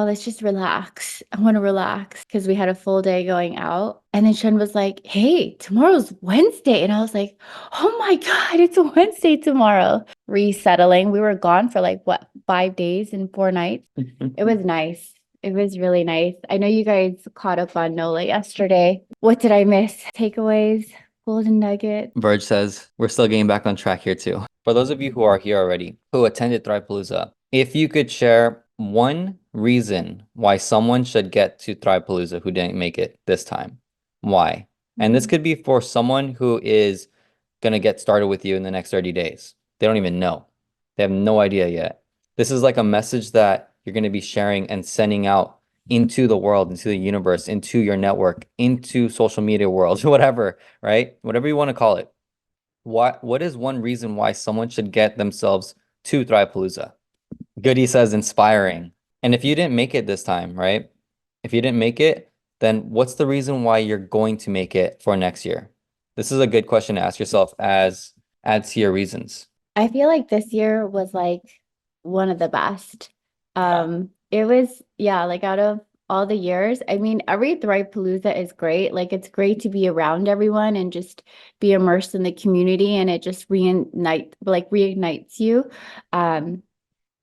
oh, let's just relax. I want to relax because we had a full day going out. And then Sean was like, hey, tomorrow's Wednesday. And I was like, oh my God, it's Wednesday tomorrow. Resettling. We were gone for like what, 5 days and 4 nights. It was nice. It was really nice. I know you guys caught up on NOLA yesterday. What did I miss? Takeaways, golden nugget. Verge says we're still getting back on track here too. For those of you who are here already, who attended Thrivepalooza, if you could share one reason why someone should get to Thrivepalooza who didn't make it this time, why? And this could be for someone who is gonna get started with you in the next 30 days. They don't even know. They have no idea yet. This is like a message that you're gonna be sharing and sending out into the world, into the universe, into your network, into social media world, whatever, right? Whatever you want to call it. What is one reason why someone should get themselves to Thrivepalooza? Goody says inspiring. And if you didn't make it this time, right? If you didn't make it, then what's the reason why you're going to make it for next year? This is a good question to ask yourself as add to your reasons. I feel like this year was like one of the best. It was, yeah, like out of all the years, I mean, every Thrive-Palooza is great. Like it's great to be around everyone and just be immersed in the community and it just reignites you. Um,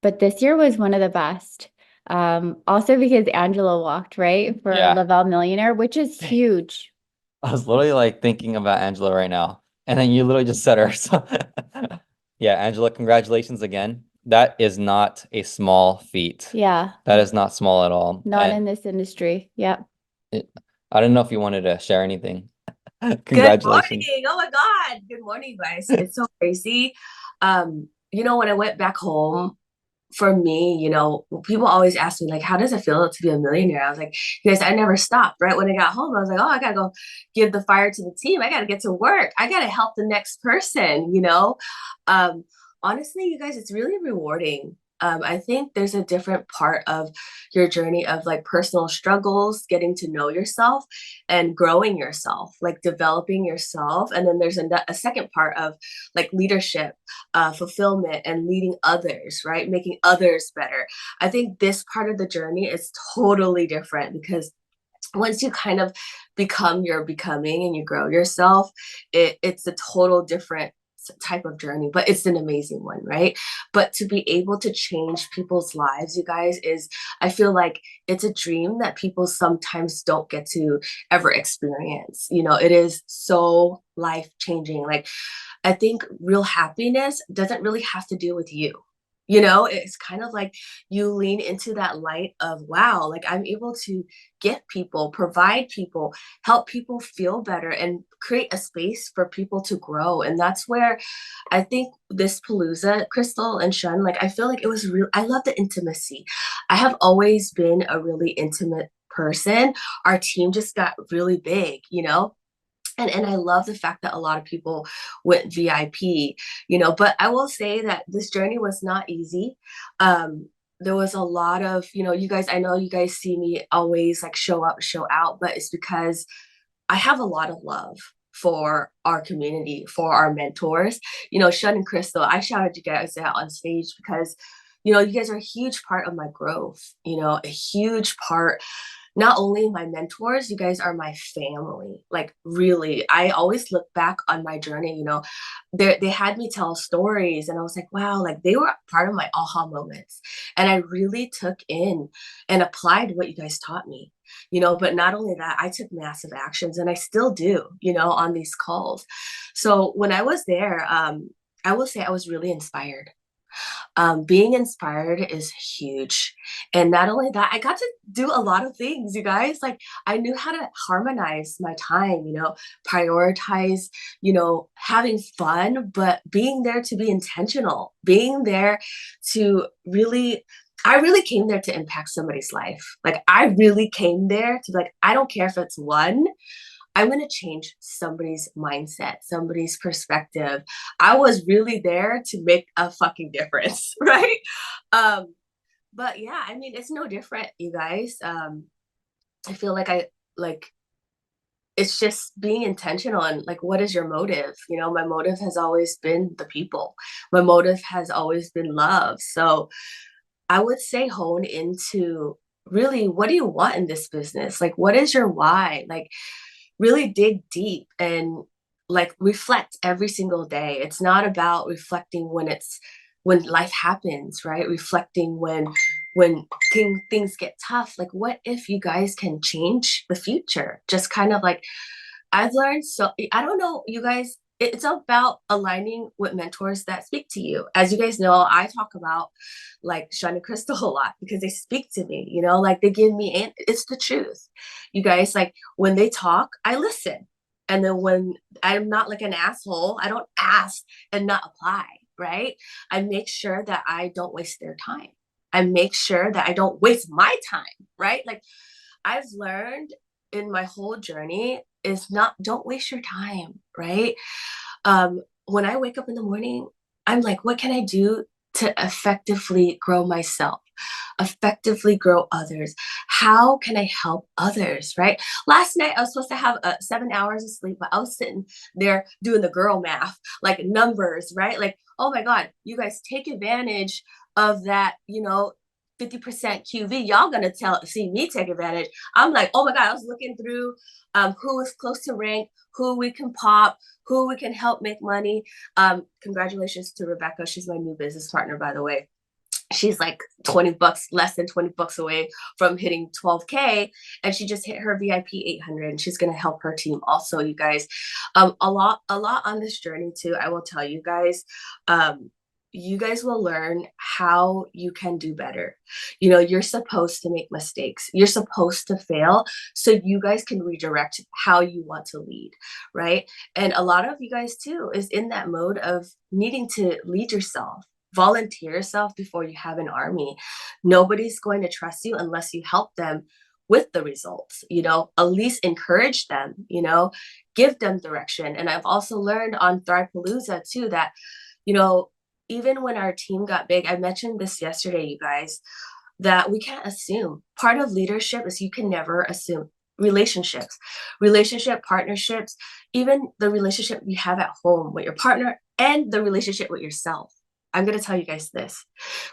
but this year was one of the best. Also because Angela walked, right, for Yeah. Lavelle Millionaire, which is huge. I was literally like thinking about Angela right now. And then you literally just said her. So yeah, Angela, congratulations again. That is not a small feat. Yeah, That is not small at all. not And in this industry. Yeah. I don't know if you wanted to share anything. Good Congratulations. morning. Oh my God. Good morning, guys. It's so crazy. When I went back home, for me, people always ask me, like, how does it feel to be a millionaire? I was like, because I never stopped, right? When I got home, I was like, oh, I gotta go give the fire to the team. I gotta get to work. I gotta help the next person. Um, Honestly, you guys, it's really rewarding. I think there's a different part of your journey of like personal struggles, getting to know yourself and growing yourself, like developing yourself. And then there's a second part of like leadership, fulfillment, and leading others, right? Making others better. I think this part of the journey is totally different because once you kind of become your becoming and you grow yourself, it's a total different type of journey, but it's an amazing one, right? But to be able to change people's lives, you guys, is, I feel like it's a dream that people sometimes don't get to ever experience. It is so life changing. Like, I think real happiness doesn't really have to do with you. It's kind of like you lean into that light of, wow, like I'm able to get people, provide people, help people feel better, and create a space for people to grow. And that's where I think this Palooza, Crystal and Shun, like I feel like it was real. I love the intimacy. I have always been a really intimate person. Our team just got really big. And I love the fact that a lot of people went VIP. But I will say that this journey was not easy. There was a lot of, you guys, I know you guys see me always like show up, show out, but it's because I have a lot of love for our community, for our mentors. Shun and Crystal, I shouted you guys out on stage because, you guys are a huge part of my growth, a huge part, not only my mentors, you guys are my family. Like really, I always look back on my journey, they had me tell stories and I was like, wow, like they were part of my aha moments. And I really took in and applied what you guys taught me. But not only that, I took massive actions and I still do, on these calls. So when I was there, I will say I was really inspired. Being inspired is huge. And not only that, I got to do a lot of things, you guys. Like I knew how to harmonize my time, prioritize, having fun, but being there to be intentional, being there to really, I really came there to impact somebody's life. Like I really came there to be like, I don't care if it's one, I'm going to change somebody's mindset, somebody's perspective. I was really there to make a fucking difference, right? But yeah, I mean, it's no different, you guys. I feel like it's just being intentional and like, what is your motive? My motive has always been the people. My motive has always been love. So I would say hone into really, what do you want in this business? Like, what is your why? Like, really dig deep and like reflect every single day. It's not about reflecting when life happens, right? Reflecting when things get tough. Like, what if you guys can change the future? Just kind of like I've learned. So I don't know, you guys, it's about aligning with mentors that speak to you. As you guys know, I talk about like Sean and Crystal a lot because they speak to me, like they give me, and it's the truth. You guys, like when they talk, I listen. And then when I'm not like an asshole, I don't ask and not apply, right? I make sure that I don't waste their time. I make sure that I don't waste my time, right? Like I've learned in my whole journey is not don't waste your time, right? When I wake up in the morning, I'm like, what can I do to effectively grow myself, effectively grow others? How can I help others, right? Last night, I was supposed to have 7 hours of sleep, but I was sitting there doing the girl math, like numbers, right? Like, oh my God, you guys take advantage of that, 50% QV. Y'all gonna see me take advantage. I'm like, oh my God, I was looking through who is close to rank, who we can pop, who we can help make money. Congratulations to Rebecca. She's my new business partner, by the way. She's like 20 bucks, less than 20 bucks away from hitting 12K. And she just hit her VIP 800 and she's going to help her team also, you guys. A lot on this journey too. I will tell you guys, you guys will learn how you can do better. You're supposed to make mistakes. You're supposed to fail so you guys can redirect how you want to lead, right? And a lot of you guys too is in that mode of needing to lead yourself. Volunteer yourself before you have an army. Nobody's going to trust you unless you help them with the results, at least encourage them, give them direction. And I've also learned on Thrivepalooza too that, even when our team got big, I mentioned this yesterday, you guys, that we can't assume. Part of leadership is you can never assume. Relationship partnerships, even the relationship you have at home with your partner and the relationship with yourself. I'm going to tell you guys this.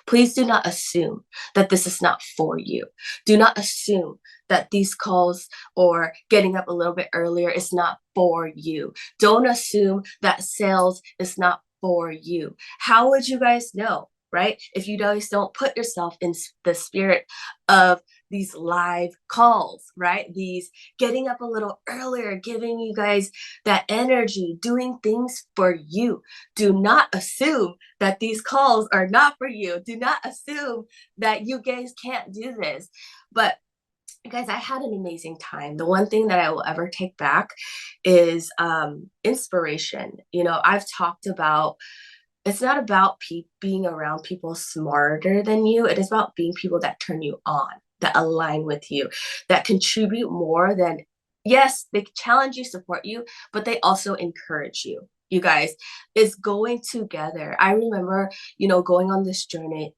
Please do not assume that this is not for you. Do not assume that these calls or getting up a little bit earlier is not for you. Don't assume that sales is not for you. How would you guys know, right? If you guys don't put yourself in the spirit of these live calls, right? These getting up a little earlier, giving you guys that energy, doing things for you. Do not assume that these calls are not for you. Do not assume that you guys can't do this. But guys, I had an amazing time. The one thing that I will ever take back is inspiration. I've talked about it's not about being around people smarter than you. It is about being people that turn you on, that align with you, that contribute more than, yes, they challenge you, support you, but they also encourage you. You guys, it's going together. I remember, going on this journey,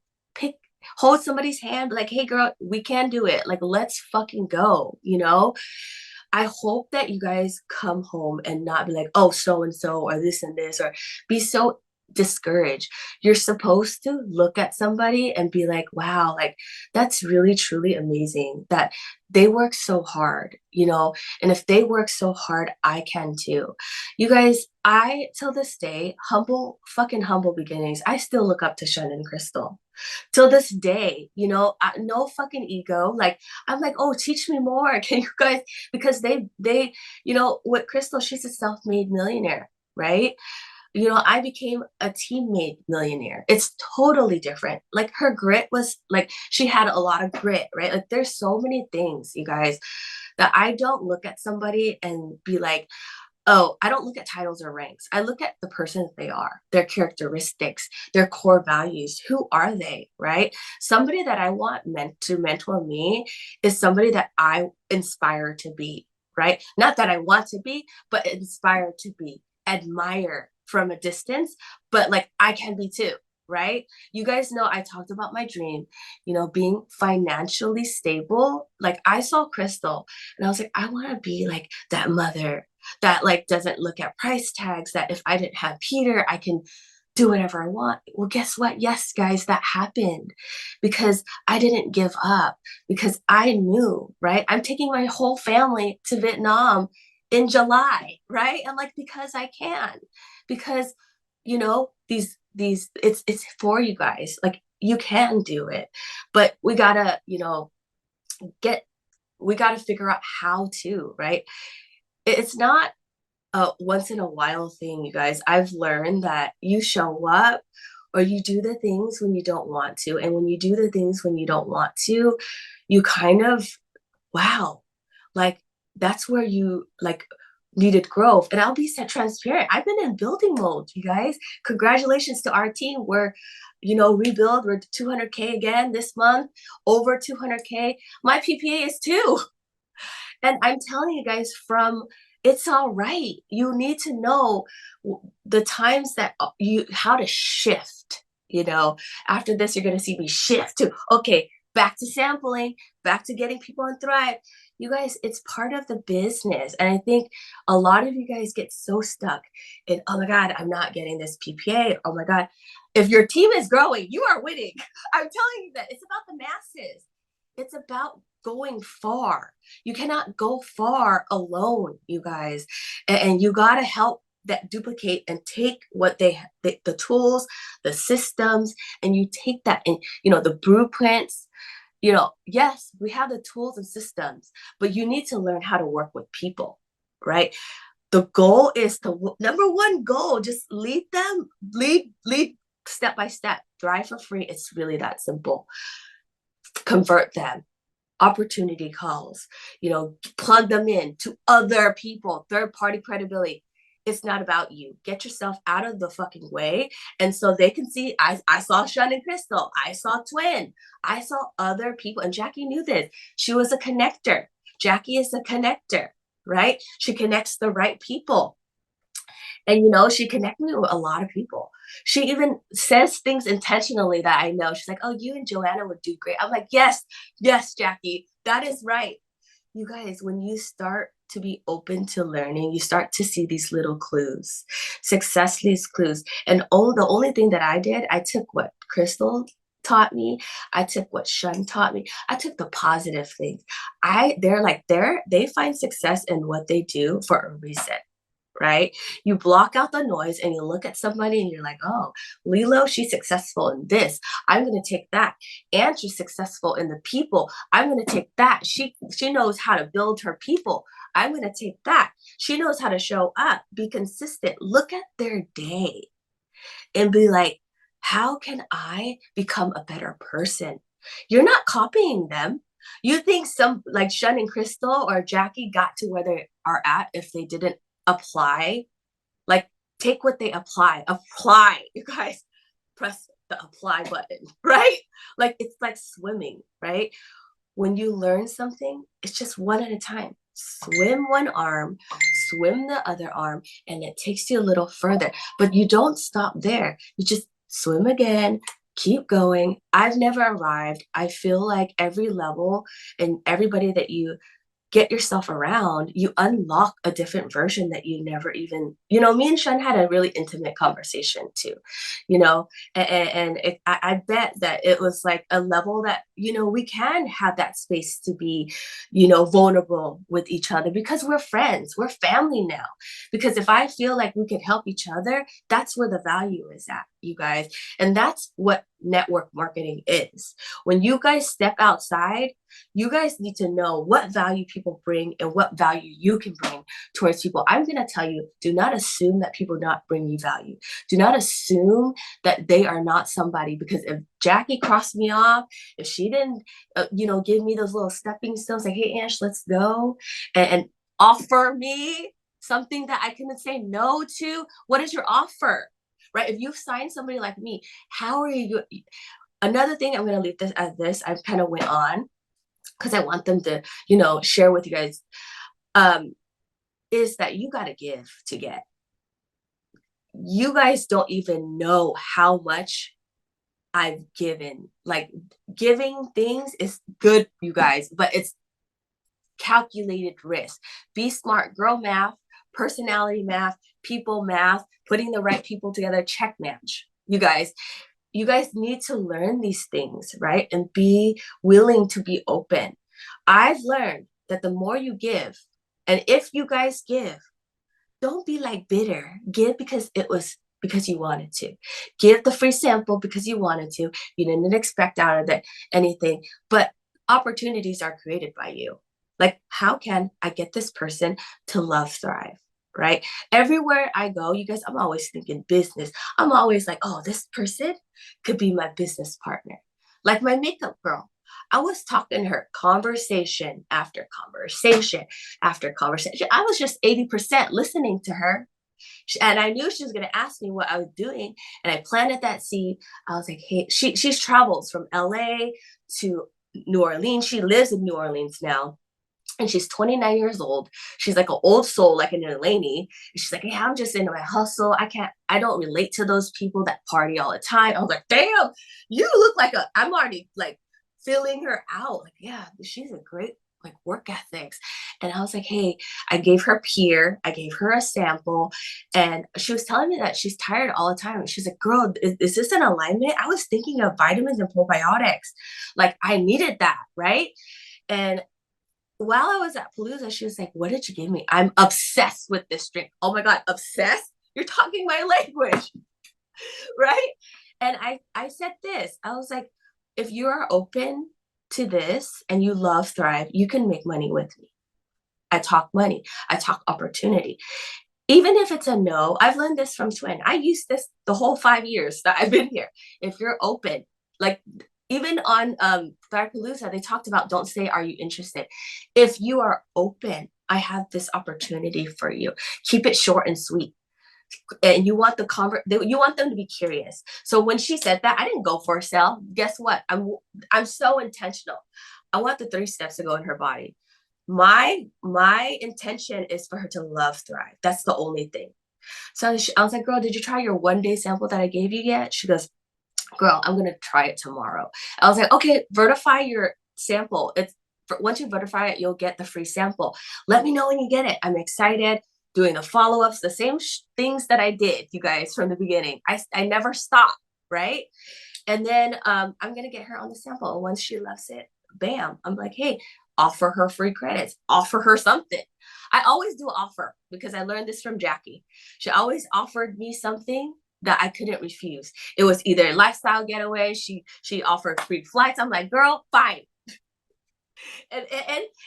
hold somebody's hand, like, hey girl, we can do it. Like, let's fucking go, I hope that you guys come home and not be like, oh, so-and-so or this and this, or be so discouraged. You're supposed to look at somebody and be like, wow, like that's really truly amazing that they work so hard, and if they work so hard, I can too. You guys, I till this day, fucking humble beginnings, I still look up to Sean and Crystal till this day, no fucking ego. Like, I'm like, oh, teach me more. Can you guys, because they, with Crystal, she's a self-made millionaire, right? I became a teammate millionaire. It's totally different. Like, her grit was like, she had a lot of grit, right? Like, there's so many things, you guys, that I don't look at somebody and be like, oh, I don't look at titles or ranks. I look at the person that they are, their characteristics, their core values. Who are they, right? Somebody that I want to mentor me is somebody that I inspire to be, right? Not that I want to be, but inspire to be, admire from a distance, but like I can be too, right? You guys know I talked about my dream, being financially stable. Like, I saw Crystal and I was like, I want to be like that mother that like doesn't look at price tags, that if I didn't have Peter, I can do whatever I want. Well, guess what? Yes, guys, that happened because I didn't give up, because I knew, right? I'm taking my whole family to Vietnam in July, right? I'm like, because I can, because it's for you guys. Like, you can do it, but we gotta, get we gotta figure out how to, right? It's not a once in a while thing, you guys. I've learned that you show up or you do the things when you don't want to. And when you do the things when you don't want to, you kind of, wow, like that's where you like needed growth. And I'll be so transparent. I've been in building mode, you guys. Congratulations to our team. We're, rebuild. We're 200K again this month, over 200K. My PPA is 2. And I'm telling you guys, it's all right. You need to know the times that how to shift. After this, you're going to see me shift to, okay, back to sampling, back to getting people on Thrive. You guys, it's part of the business. And I think a lot of you guys get so stuck in, oh my God, I'm not getting this PPA. Oh my God. If your team is growing, you are winning. I'm telling you that. It's about the masses. It's about going far. You cannot go far alone, you guys. And you got to help that duplicate and take what the tools, the systems, and you take that and, the blueprints. Yes, we have the tools and systems, but you need to learn how to work with people, right? The goal is number one goal, just lead step by step, drive for free. It's really that simple. Convert them, opportunity calls, plug them in to other people, third party credibility. It's not about you. Get yourself out of the fucking way. And so they can see, I saw Shun and Crystal. I saw Twin. I saw other people. And Jackie knew this. She was a connector. Jackie is a connector, right? She connects the right people. And, she connected me with a lot of people. She even says things intentionally that I know. She's like, oh, you and Joanna would do great. I'm like, yes, Jackie, that is right. You guys, when you start to be open to learning, you start to see these little clues, success leaves clues. And the only thing that I did, I took what Crystal taught me. I took what Shun taught me. I took the positive things. They find success in what they do for a reason. Right? You block out the noise and you look at somebody and you're like, oh, Lilo, she's successful in this. I'm going to take that. And she's successful in the people. I'm going to take that. She knows how to build her people. I'm going to take that. She knows how to show up, be consistent. Look at their day and be like, how can I become a better person? You're not copying them. You think some like Shun and Crystal or Jackie got to where they are at if they didn't apply, like take what they apply, you guys, press the apply button, right? Like it's like swimming, right? When you learn something, it's just one at a time. Swim one arm, swim the other arm, and it takes you a little further, but you don't stop there. You just swim again, keep going. I've never arrived. I feel like every level and everybody that you get yourself around, you unlock a different version that you never even, me and Shun had a really intimate conversation too, I bet that it was like a level that, we can have that space to be, vulnerable with each other because we're friends, we're family now. Because if I feel like we could help each other, that's where the value is at, you guys. And that's what network marketing is. When you guys step outside, you guys need to know what value people bring and what value you can bring towards people. I'm going to tell you, do not assume that people not bring you value. Do not assume that they are not somebody, because if Jackie crossed me off, if she didn't, give me those little stepping stones, like, hey, Ash, let's go, and offer me something that I can say no to, what is your offer? Right? If you've signed somebody like me, how are you? Another thing, I'm going to leave this as this. I kind of went on because I want them to, share with you guys, is that you got to give to get. You guys don't even know how much I've given. Like, giving things is good, you guys, but it's calculated risk. Be smart, girl math, personality math, people math, putting the right people together, check match. You guys, you guys need to learn these things, right? And be willing to be open. I've learned that the more you give, and if you guys give, don't be like bitter. Give because you wanted to. Give the free sample because you wanted to. You didn't expect out of it anything, but opportunities are created by you. Like, how can I get this person to love Thrive? Right? Everywhere I go, you guys, I'm always thinking business. I'm always like, oh, this person could be my business partner. Like my makeup girl. I was talking to her conversation after conversation after conversation. I was just 80% listening to her. And I knew she was going to ask me what I was doing. And I planted that seed. I was like, hey, she's travels from LA to New Orleans. She lives in New Orleans now. And she's 29 years old. She's like an old soul, like an Eleni. She's like, hey, I'm just into my hustle. I don't relate to those people that party all the time. I was like, damn, you look like I'm already like filling her out. Like, yeah, she's a great like work ethics. And I was like, hey, I gave her I gave her a sample. And she was telling me that she's tired all the time. She's like, girl, is this an alignment? I was thinking of vitamins and probiotics. Like I needed that, right? And while I was at Palooza, she was like, what did you give me? I'm obsessed with this drink. Oh my God, obsessed? You're talking my language, right? And I said this, I was like, if you are open to this and you love Thrive, you can make money with me. I talk money, I talk opportunity. Even if it's a no, I've learned this from Twin. I used this the whole 5 years that I've been here. If you're open, like even on Palooza, they talked about don't say, are you interested? If you are open, I have this opportunity for you. Keep it short and sweet. And you want you want them to be curious. So when she said that, I didn't go for a sale. Guess what? I'm so intentional. I want the 3 steps to go in her body. My intention is for her to love Thrive. That's the only thing. So I was like, girl, did you try your 1-day sample that I gave you yet? She goes, girl, I'm gonna try it tomorrow. I was like, okay, verify your sample. Once you verify it, you'll get the free sample. Let me know when you get it. I'm excited. Doing the follow-ups, the same things that I did, you guys, from the beginning. I never stopped, right? And then I'm gonna get her on the sample. And once she loves it, bam, I'm like, hey, offer her free credits, offer her something. I always do offer because I learned this from Jackie. She always offered me something that I couldn't refuse. It was either a lifestyle getaway. She offered free flights. I'm like, girl, fine. And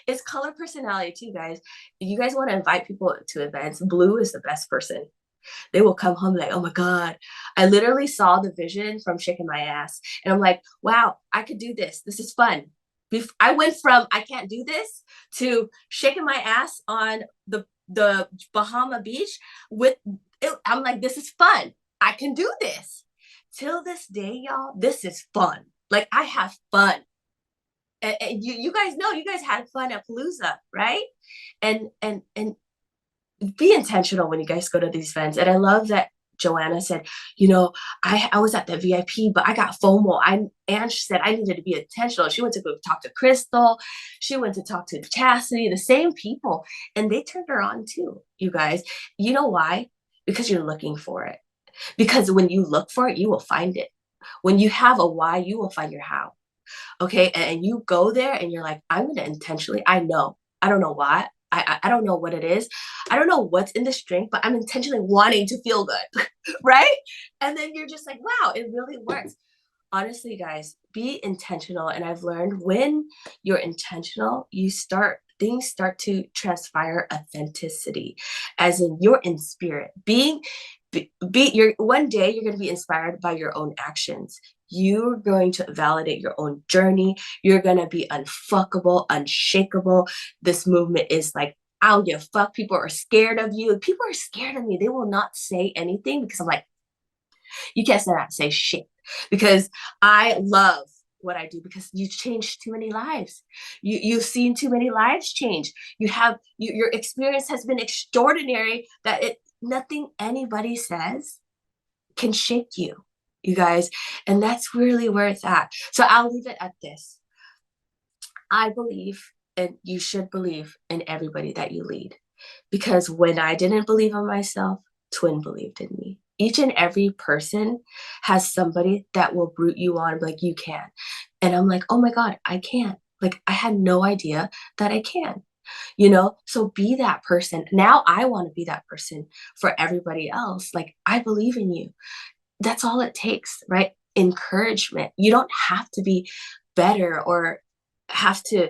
it's color personality too, guys. If you guys want to invite people to events, blue is the best person. They will come home like, oh my God, I literally saw the vision from shaking my ass. And I'm like, wow, I could do this. This is fun. I went from I can't do this to shaking my ass on the Bahama beach with it. I'm like, this is fun. I can do this. Till this day, y'all, this is fun. Like I have fun. And you guys know you guys had fun at Palooza, right? And be intentional when you guys go to these events. And I love that Joanna said, you know, I was at the VIP, but I got FOMO. And she said I needed to be intentional. She went to go talk to Crystal. She went to talk to Chastity, the same people. And they turned her on too, you guys. You know why? Because you're looking for it. Because when you look for it, you will find it. When you have a why, you will find your how. Okay. And you go there and you're like, I'm going to intentionally, I don't know why. I don't know what it is. I don't know what's in this drink, but I'm intentionally wanting to feel good. Right. And then you're just like, wow, it really works. Honestly, guys, be intentional. And I've learned when you're intentional, things start to transpire authenticity, as in you're in spirit. You're one day you're going to be inspired by your own actions. You're going to validate your own journey. You're going to be unfuckable, unshakable. This movement is like, I don't give a fuck. People are scared of you. People are scared of me. They will not say anything because I'm like, you can't say shit because I love what I do because you changed too many lives. You've seen too many lives change. Your experience has been extraordinary that nothing anybody says can shake you guys. And that's really where it's at. So I'll leave it at this. I believe, and you should believe in everybody that you lead. Because when I didn't believe in myself, Twin believed in me. each and every person has somebody that will root you on, like, you can. And I'm like, oh my God, I can. Like, I had no idea that I can, you know? So be that person. Now I want to be that person for everybody else. Like, I believe in you. That's all it takes, right? Encouragement. You don't have to be better or have to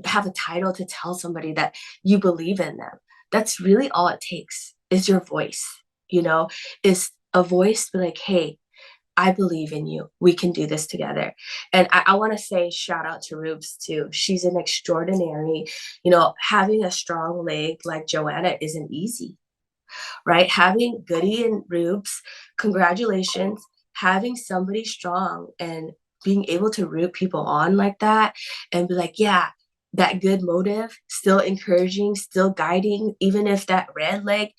have a title to tell somebody that you believe in them. That's really all it takes is your voice, you know, is a voice to be like, hey, I believe in you. We can do this together. And I want to say shout out to Rubes too. She's an extraordinary, you know, having a strong leg like Joanna isn't easy, right? Having Goody and Rubes, congratulations. Having somebody strong and being able to root people on like that and be like, yeah, that good motive, still encouraging, still guiding, even if that red leg,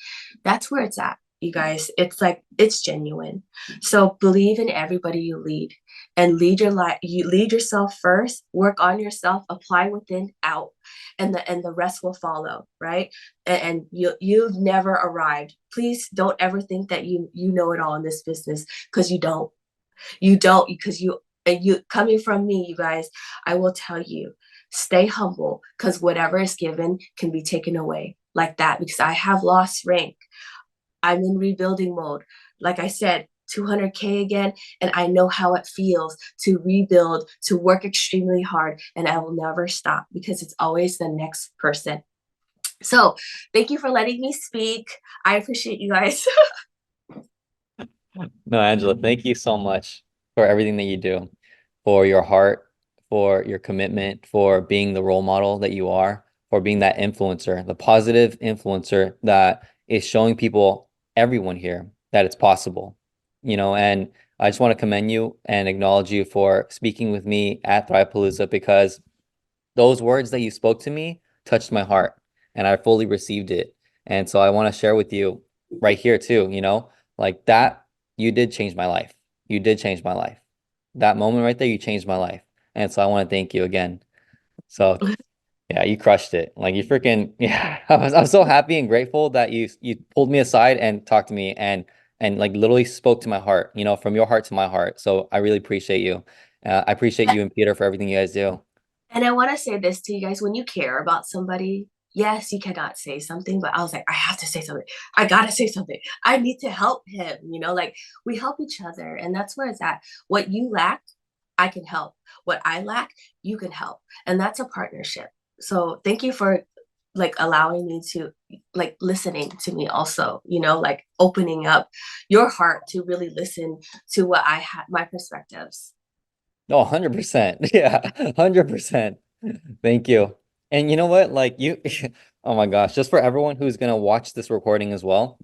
that's where it's at, you guys. It's like, it's genuine. So believe in everybody you lead and lead your life. You lead yourself first, work on yourself, apply within, out, and the rest will follow, right? And you've never arrived. Please don't ever think that you know it all in this business, because you don't, because you coming from me, you guys, I will tell you, stay humble, because whatever is given can be taken away like that, because I have lost rank. I'm in rebuilding mode, like I said, 200K again, and I know how it feels to rebuild, to work extremely hard, and I will never stop, because it's always the next person. So thank you for letting me speak. I appreciate you guys. No, Angela, thank you so much for everything that you do, for your heart, for your commitment, for being the role model that you are, for being that influencer, the positive influencer that is showing people, everyone here, that it's possible. And I just want to commend you and acknowledge you for speaking with me at Thrivepalooza, because those words that you spoke to me touched my heart and I fully received it. And so I want to share with you right here too, like that, you did change my life. You did change my life. That moment right there, you changed my life. And so I want to thank you again. So yeah, you crushed it. Like you freaking, yeah, I'm so happy and grateful that you pulled me aside and talked to me and like literally spoke to my heart, from your heart to my heart. So I really appreciate you. I appreciate you and Peter for everything you guys do. And I want to say this to you guys: when you care about somebody, yes, you cannot say something, but I was like, I have to say something. I got to say something. I need to help him, like we help each other. And that's where it's at. What you lack, I can help. What I lack, you can help. And that's a partnership. So thank you for like allowing me to, like, listening to me also, like opening up your heart to really listen to what I had, my perspectives. No, 100%. Yeah, 100%. Thank you. And you know what? Like you, oh my gosh, just for everyone who's gonna watch this recording as well,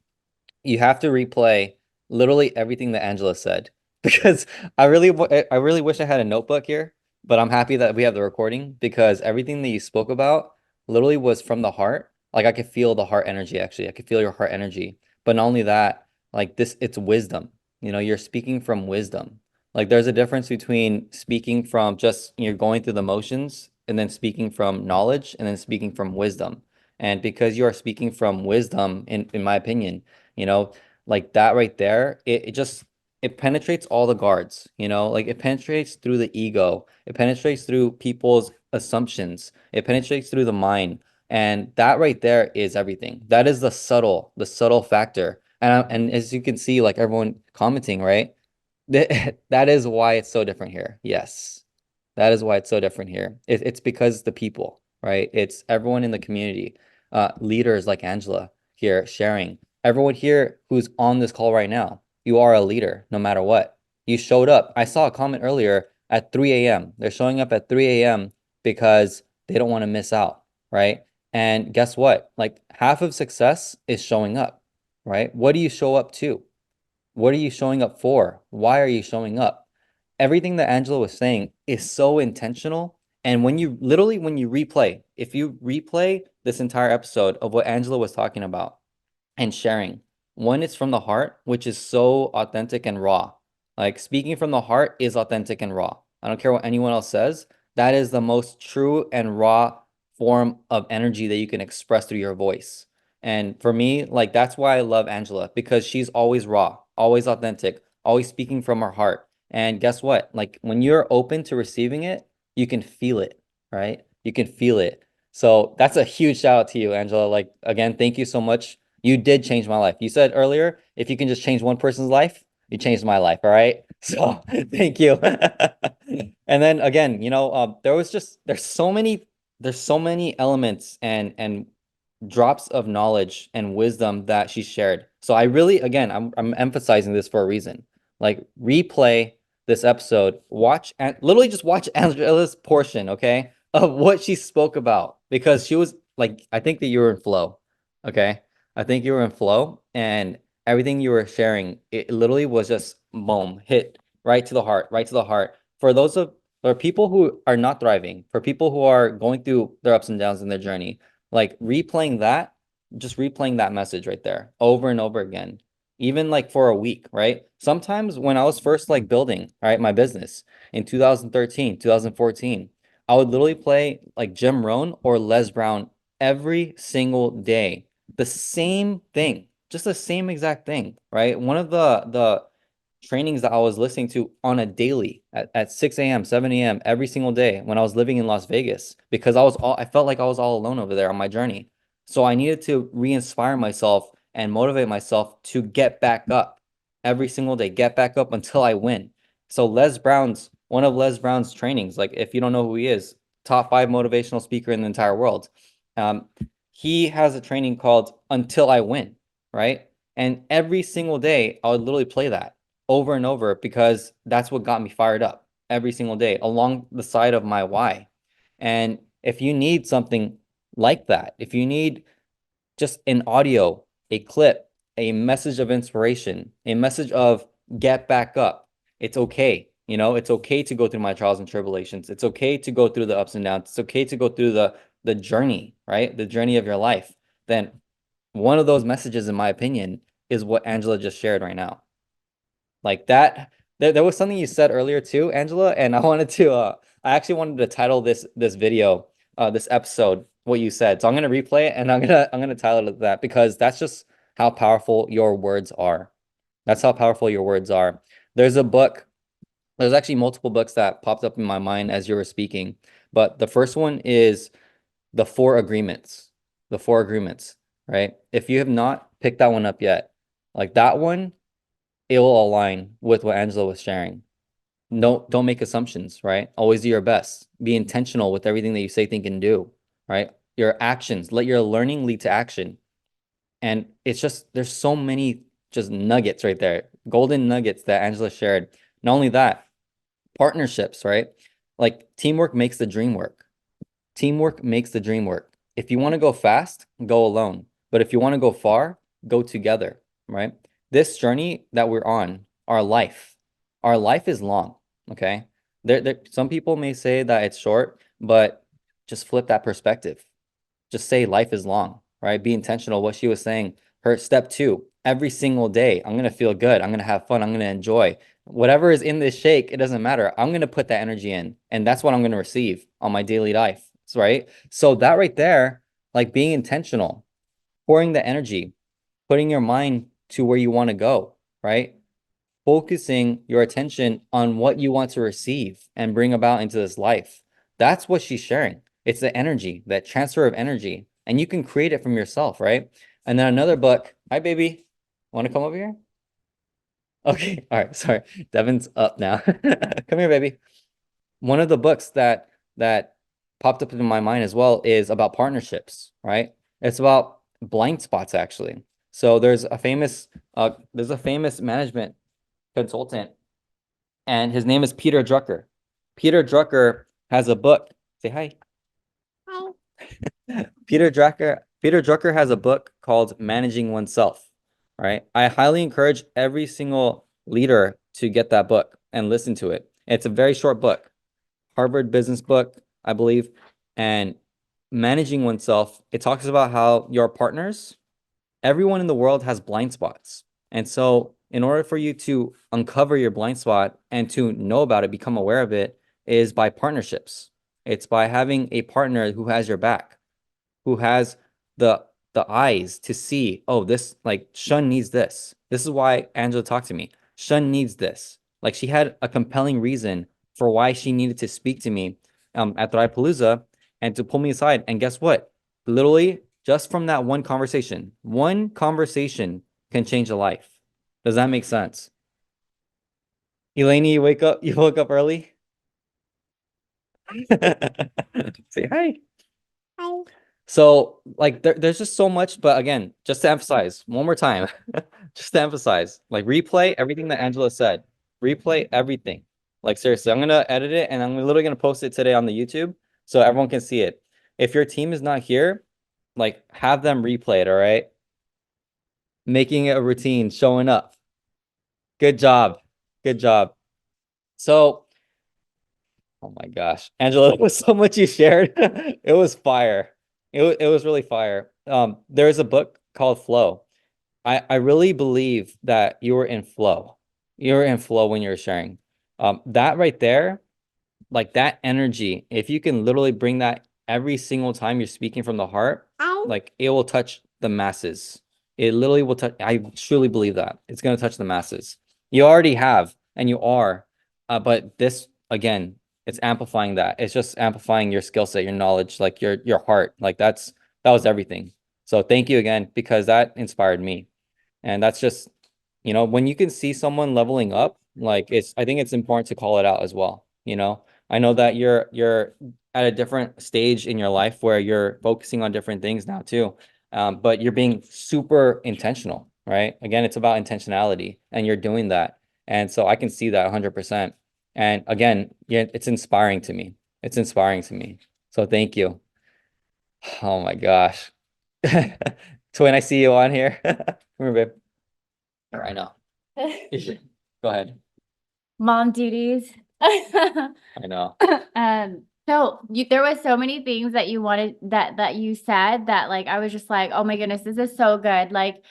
you have to replay literally everything that Angela said because I really wish I had a notebook here, but I'm happy that we have the recording because everything that you spoke about literally was from the heart. Like I could feel the heart energy actually. I could feel your heart energy. But not only that, like this, it's wisdom. You're speaking from wisdom. Like there's a difference between speaking from just you're going through the motions and then speaking from knowledge and then speaking from wisdom. And because you are speaking from wisdom, in my opinion, you know, like that right there, it just it penetrates all the guards, like it penetrates through the ego, it penetrates through people's assumptions, it penetrates through the mind. And that right there is everything. That is the subtle factor. And as you can see, like everyone commenting, right? That is why it's so different here. Yes. That is why it's so different here. It's because the people, right? It's everyone in the community, leaders like Angela here sharing. Everyone here who's on this call right now, you are a leader no matter what. You showed up. I saw a comment earlier at 3 a.m. They're showing up at 3 a.m. because they don't want to miss out, right? And guess what? Like half of success is showing up, right? What do you show up to? What are you showing up for? Why are you showing up? Everything that Angela was saying is so intentional. And when you replay, if you replay this entire episode of what Angela was talking about and sharing, one is from the heart, which is so authentic and raw. Like speaking from the heart is authentic and raw. I don't care what anyone else says. That is the most true and raw form of energy that you can express through your voice. And for me, like that's why I love Angela because she's always raw. always authentic, always speaking from her heart. And guess what? Like when you're open to receiving it, you can feel it, right? You can feel it. So that's a huge shout out to you, Angela. Like again, thank you so much. You did change my life. You said earlier, if you can just change one person's life, you changed my life. All right. So thank you. And then again, there's so many elements and drops of knowledge and wisdom that she shared. So I really, again, I'm emphasizing this for a reason. Like replay this episode, watch and literally just watch Angela's portion, okay, of what she spoke about because she was like, I think that you were in flow, okay? I think you were in flow and everything you were sharing, it literally was just boom, hit right to the heart, right to the heart. For people who are not thriving, for people who are going through their ups and downs in their journey, like just replaying that message right there over and over again, even like for a week, right? Sometimes when I was first like building, right, my business in 2013, 2014, I would literally play like Jim Rohn or Les Brown every single day. The same thing, just the same exact thing, right? One of the trainings that I was listening to on a daily at 6 a.m., 7 a.m. every single day when I was living in Las Vegas because I felt like I was all alone over there on my journey. So I needed to re-inspire myself and motivate myself to get back up every single day, get back up until I win. So one of Les Brown's trainings, like if you don't know who he is, top 5 motivational speaker in the entire world. Um, he has a training called Until I Win, right? And every single day I would literally play that over and over because that's what got me fired up every single day along the side of my why. And if you need something like that, if you need just an audio, a clip, a message of inspiration, a message of get back up, it's okay. You know, it's okay to go through my trials and tribulations. It's okay to go through the ups and downs. It's okay to go through the journey, right? The journey of your life. Then one of those messages, in my opinion, is what Angela just shared right now. Like that, there was something you said earlier too, Angela, and I actually wanted to title this video, this episode, what you said. So I'm gonna replay it and I'm gonna title it that because that's just how powerful your words are. That's how powerful your words are. There's a book, there's actually multiple books that popped up in my mind as you were speaking, but the first one is The Four Agreements. The Four Agreements, right? If you have not picked that one up yet, like that one it will align with what Angela was sharing. No, don't make assumptions, right? Always do your best. Be intentional with everything that you say, think, and do, right? Your actions, let your learning lead to action. And it's just, there's so many just nuggets right there, golden nuggets that Angela shared. Not only that, partnerships, right? Like teamwork makes the dream work. Teamwork makes the dream work. If you want to go fast, go alone. But if you want to go far, go together, right? This journey that we're on, our life is long, okay? Some people may say that it's short, but just flip that perspective. Just say life is long, right? Be intentional. What she was saying, her step 2, every single day, I'm going to feel good. I'm going to have fun. I'm going to enjoy. Whatever is in this shake, it doesn't matter. I'm going to put that energy in, and that's what I'm going to receive on my daily life, right? So that right there, like being intentional, pouring the energy, putting your mind to where you want to go, right? Focusing your attention on what you want to receive and bring about into this life. That's what she's sharing. It's the energy, that transfer of energy, and you can create it from yourself, right? And then another book. Hi, baby. Want to come over here? Okay. All right. Sorry. Devin's up now. Come here, baby. One of the books that popped up in my mind as well is about partnerships, right? It's about blind spots actually. So there's a famous management consultant, and his name is Peter Drucker. Peter Drucker has a book. Say hi. Peter Drucker has a book called Managing Oneself. Right. I highly encourage every single leader to get that book and listen to it. It's a very short book, Harvard business book, I believe. And managing oneself, it talks about how your partners, everyone in the world has blind spots. And so in order for you to uncover your blind spot and to know about it, become aware of it, is by partnerships. It's by having a partner who has your back, who has the the eyes to see, oh, this, like, Shun needs this. This is why Angela talked to me. Shun needs this. Like, she had a compelling reason for why she needed to speak to me at Thrivepalooza and to pull me aside. And guess what? Literally, just from that one conversation can change a life. Does that make sense? Elaine, you woke up early? Say hi. Hi. So, like, there's just so much, but again, just to emphasize one more time, just to emphasize, like, replay everything that Angela said. Replay everything. Like, seriously, I'm gonna edit it and I'm literally gonna post it today on the YouTube so everyone can see it. If your team is not here, like, have them replay it, all right? Making it a routine, showing up. Good job. Good job. So, oh my gosh, Angela, there was so much you shared. It was fire. It was really fire. There's a book called Flow. I really believe that you were in flow. You were in flow when you were sharing. That right there, like that energy, if you can literally bring that every single time you're speaking from the heart, like it will touch the masses. It literally will touch. I truly believe that it's going to touch the masses. You already have, and you are, but this again, it's amplifying that. It's just amplifying your skill set, your knowledge, like your heart. Like that was everything. So thank you again because that inspired me. And that's just, when you can see someone leveling up, like I think it's important to call it out as well. I know that you're at a different stage in your life where you're focusing on different things now too. But you're being super intentional, right? Again, it's about intentionality and you're doing that. And so I can see that 100%. And again, yeah, it's inspiring to me. It's inspiring to me. So thank you. Oh my gosh. Twin, I see you on here. Come here, babe. I know. You should. Go ahead. Mom duties. I know. So there was so many things that you wanted that you said that like I was just like, oh my goodness, this is so good. Like,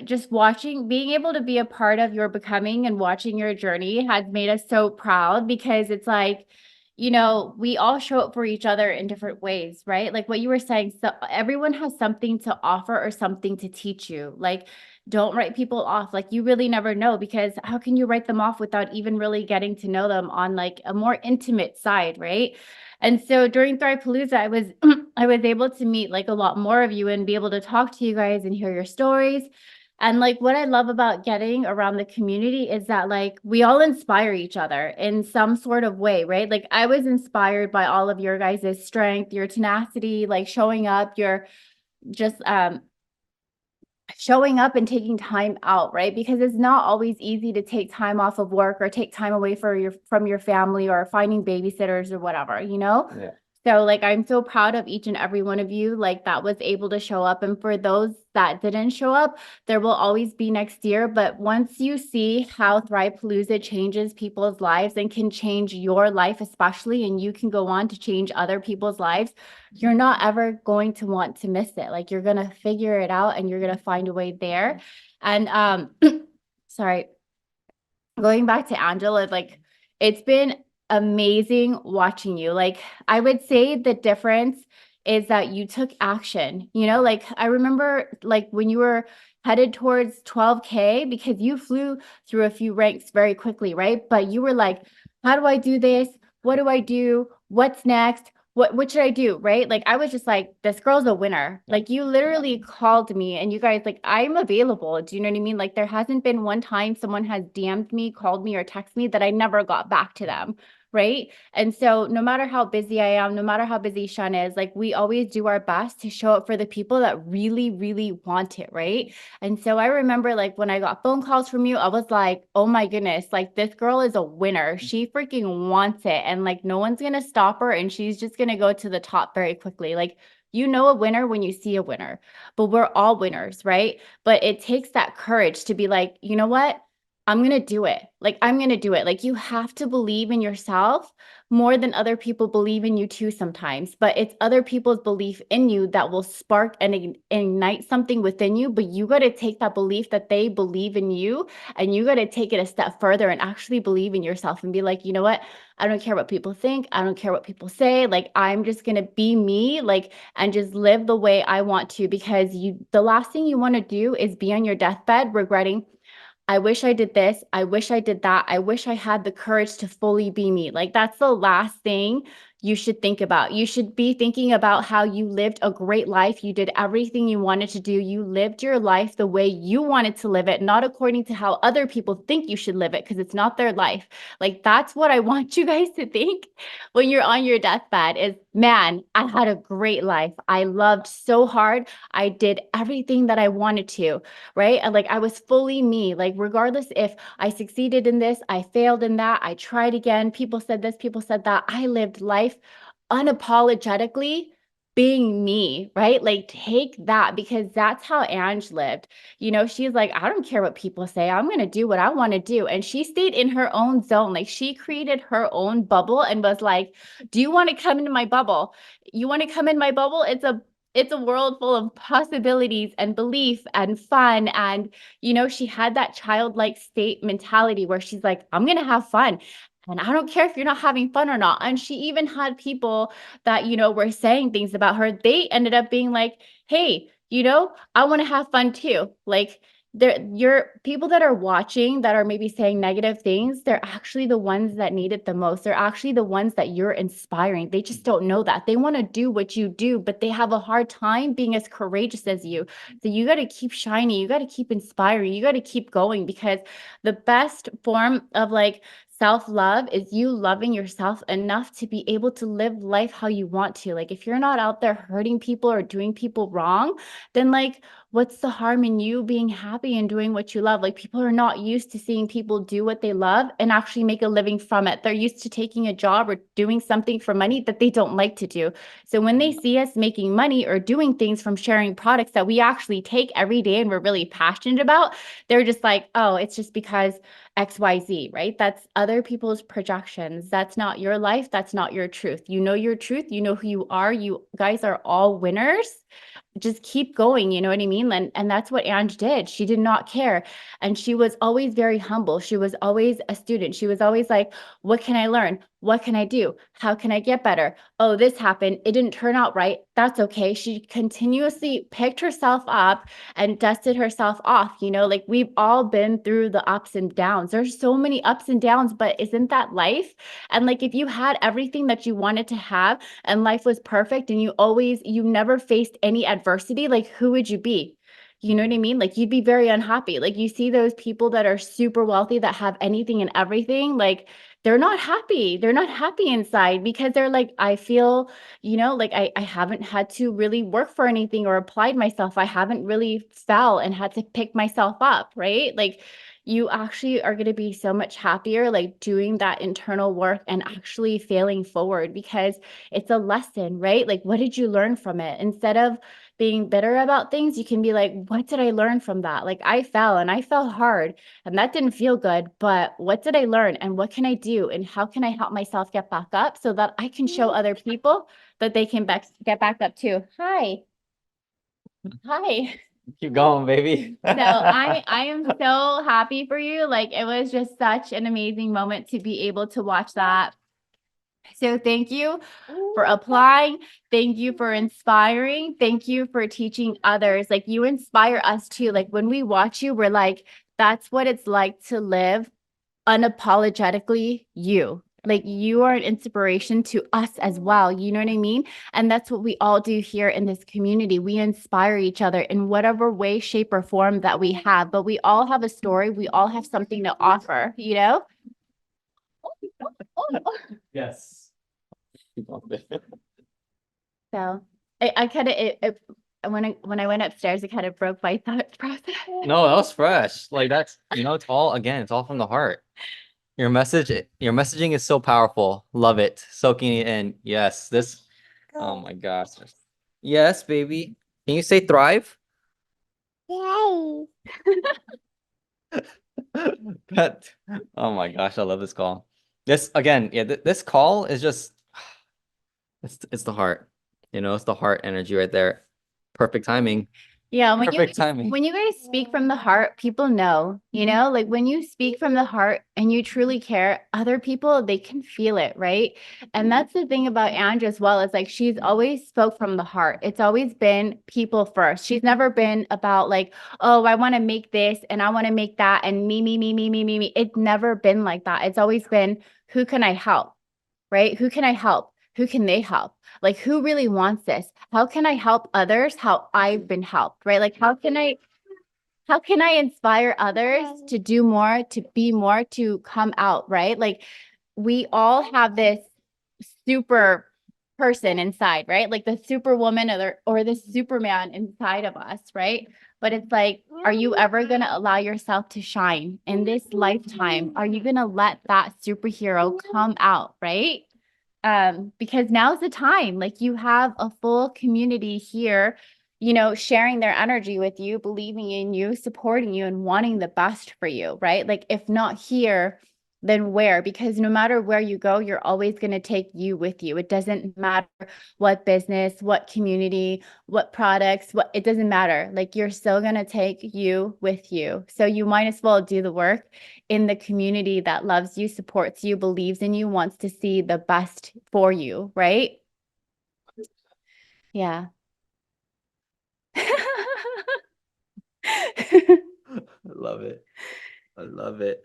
just being able to be a part of your becoming and watching your journey has made us so proud because it's like, we all show up for each other in different ways, right? Like what you were saying, so everyone has something to offer or something to teach you. Like, don't write people off. Like, you really never know because how can you write them off without even really getting to know them on like a more intimate side, right? And so during Thrivepalooza, I was I was able to meet like a lot more of you and be able to talk to you guys and hear your stories. And like what I love about getting around the community is that like we all inspire each other in some sort of way, right? Like I was inspired by all of your guys' strength, your tenacity, like showing up, your just showing up and taking time out, right? Because it's not always easy to take time off of work or take time away from your family or finding babysitters or whatever, Yeah. So like I'm so proud of each and every one of you like that was able to show up. And for those that didn't show up, there will always be next year. But once you see how Thrivepalooza changes people's lives and can change your life, especially, and you can go on to change other people's lives, you're not ever going to want to miss it. Like you're gonna figure it out and you're gonna find a way there. And sorry, going back to Angela, like it's been amazing watching you. Like I would say the difference is that you took action. Like I remember like when you were headed towards 12K because you flew through a few ranks very quickly, right? But you were like, how do I do this? What do I do? What's next? What should I do? Right? Like I was just like, this girl's a winner. Like you literally called me and you guys like, I'm available. Do you know what I mean? Like there hasn't been one time someone has DM'd me, called me, or texted me that I never got back to them. Right. And so no matter how busy I am, no matter how busy Shun is, like we always do our best to show up for the people that really, really want it. Right. And so I remember like when I got phone calls from you, I was like, oh my goodness, like this girl is a winner. She freaking wants it. And like no one's going to stop her and she's just going to go to the top very quickly. Like, a winner when you see a winner, but we're all winners, right? But it takes that courage to be like, you know what? I'm going to do it. Like, I'm going to do it. Like, you have to believe in yourself more than other people believe in you too sometimes. But it's other people's belief in you that will spark and ignite something within you. But you got to take that belief that they believe in you, and you got to take it a step further and actually believe in yourself and be like, you know what? I don't care what people think. I don't care what people say. Like, I'm just going to be me, like, and just live the way I want to, because the last thing you want to do is be on your deathbed regretting, I wish I did this. I wish I did that. I wish I had the courage to fully be me. Like, that's the last thing you should think about. You should be thinking about how you lived a great life. You did everything you wanted to do. You lived your life the way you wanted to live it, not according to how other people think you should live it, because it's not their life. Like, that's what I want you guys to think when you're on your deathbed is, man, I had a great life. I loved so hard. I did everything that I wanted to, right? And like, I was fully me, like, regardless if I succeeded in this, I failed in that, I tried again, people said this, people said that, I lived life unapologetically being me, right? Like, take that, because that's how Ange lived. You know, she's like, I don't care what people say. I'm going to do what I want to do. And she stayed in her own zone. Like, she created her own bubble and was like, do you want to come into my bubble? You want to come in my bubble? It's a world full of possibilities and belief and fun. And, you know, she had that childlike state mentality where she's like, I'm going to have fun. And I don't care if you're not having fun or not. And she even had people that, you know, were saying things about her. They ended up being like, hey, you know, I want to have fun too. Like, your people that are watching that are maybe saying negative things, they're actually the ones that need it the most. They're actually the ones that you're inspiring. They just don't know that. They want to do what you do, but they have a hard time being as courageous as you. So you got to keep shining. You got to keep inspiring. You got to keep going, because the best form of like self-love is you loving yourself enough to be able to live life how you want to. Like, if you're not out there hurting people or doing people wrong, then like, what's the harm in you being happy and doing what you love? Like, people are not used to seeing people do what they love and actually make a living from it. They're used to taking a job or doing something for money that they don't like to do. So when they see us making money or doing things from sharing products that we actually take every day and we're really passionate about, they're just like, oh, it's just because XYZ, right? That's other people's projections. That's not your life. That's not your truth. You know your truth. You know who you are. You guys are all winners. Just keep going, you know what I mean? And that's what Ange did. She did not care. And she was always very humble. She was always a student. She was always like, what can I learn? What can I do? How can I get better? Oh, this happened. It didn't turn out right. That's okay. She continuously picked herself up and dusted herself off. You know, like, we've all been through the ups and downs. There's so many ups and downs, but isn't that life? And like, if you had everything that you wanted to have and life was perfect and you never faced any adversity, like, who would you be? You know what I mean? Like, you'd be very unhappy. Like, you see those people that are super wealthy that have anything and everything, like, they're not happy. They're not happy inside, because they're like, I feel, you know, like, I haven't had to really work for anything or applied myself. I haven't really fell and had to pick myself up, right? Like, you actually are going to be so much happier, like, doing that internal work and actually failing forward, because it's a lesson, right? Like, what did you learn from it? Instead of being bitter about things, you can be like, what did I learn from that? Like, I fell and I fell hard and that didn't feel good, but what did I learn and what can I do? And how can I help myself get back up so that I can show other people that they can get back up too? Hi. Hi. Keep going, baby. So I am so happy for you. Like, it was just such an amazing moment to be able to watch that. So thank you for applying. Thank you for inspiring. Thank you for teaching others. Like, you inspire us too. Like, when we watch you, we're like, that's what it's like to live unapologetically you. Like, you are an inspiration to us as well. You know what I mean? And that's what we all do here in this community. We inspire each other in whatever way, shape, or form that we have. But we all have a story. We all have something to offer, you know? Yes. Keep going, baby. So I kind of when I went upstairs, it kind of broke my thought process. No, that was fresh. Like, that's, it's all, again, it's all from the heart. Your messaging is so powerful. Love it. Soaking it in. Yes, oh my gosh. Yes, baby. Can you say thrive? Yay. But oh my gosh, I love this call. This again, yeah, this call is just it's the heart. It's the heart energy right there. Perfect timing. Yeah, Perfect timing. when you guys speak from the heart, people know, like when you speak from the heart and you truly care, other people, they can feel it, right? And that's the thing about Andrea as well, is like she's always spoke from the heart. It's always been people first. She's never been about like, oh, I want to make this and I want to make that and me, me, me, me, me, me, me. It's never been like that. It's always been, who can I help? Right? Who can I help? Who can they help? Like, who really wants this? How can I help others? How I've been helped, right? Like, how can I inspire others to do more, to be more, to come out, right? Like, we all have this super person inside, right? Like the superwoman or the superman inside of us, right? But it's like, are you ever going to allow yourself to shine in this lifetime? Are you going to let that superhero come out, right? Because now's the time. Like you have a full community here, sharing their energy with you, believing in you, supporting you, and wanting the best for you, right? Like if not here, then where? Because no matter where you go, you're always going to take you with you. It doesn't matter what business, what community, what products, it doesn't matter. Like you're still going to take you with you. So you might as well do the work in the community that loves you, supports you, believes in you, wants to see the best for you, right? Yeah. I love it. I love it.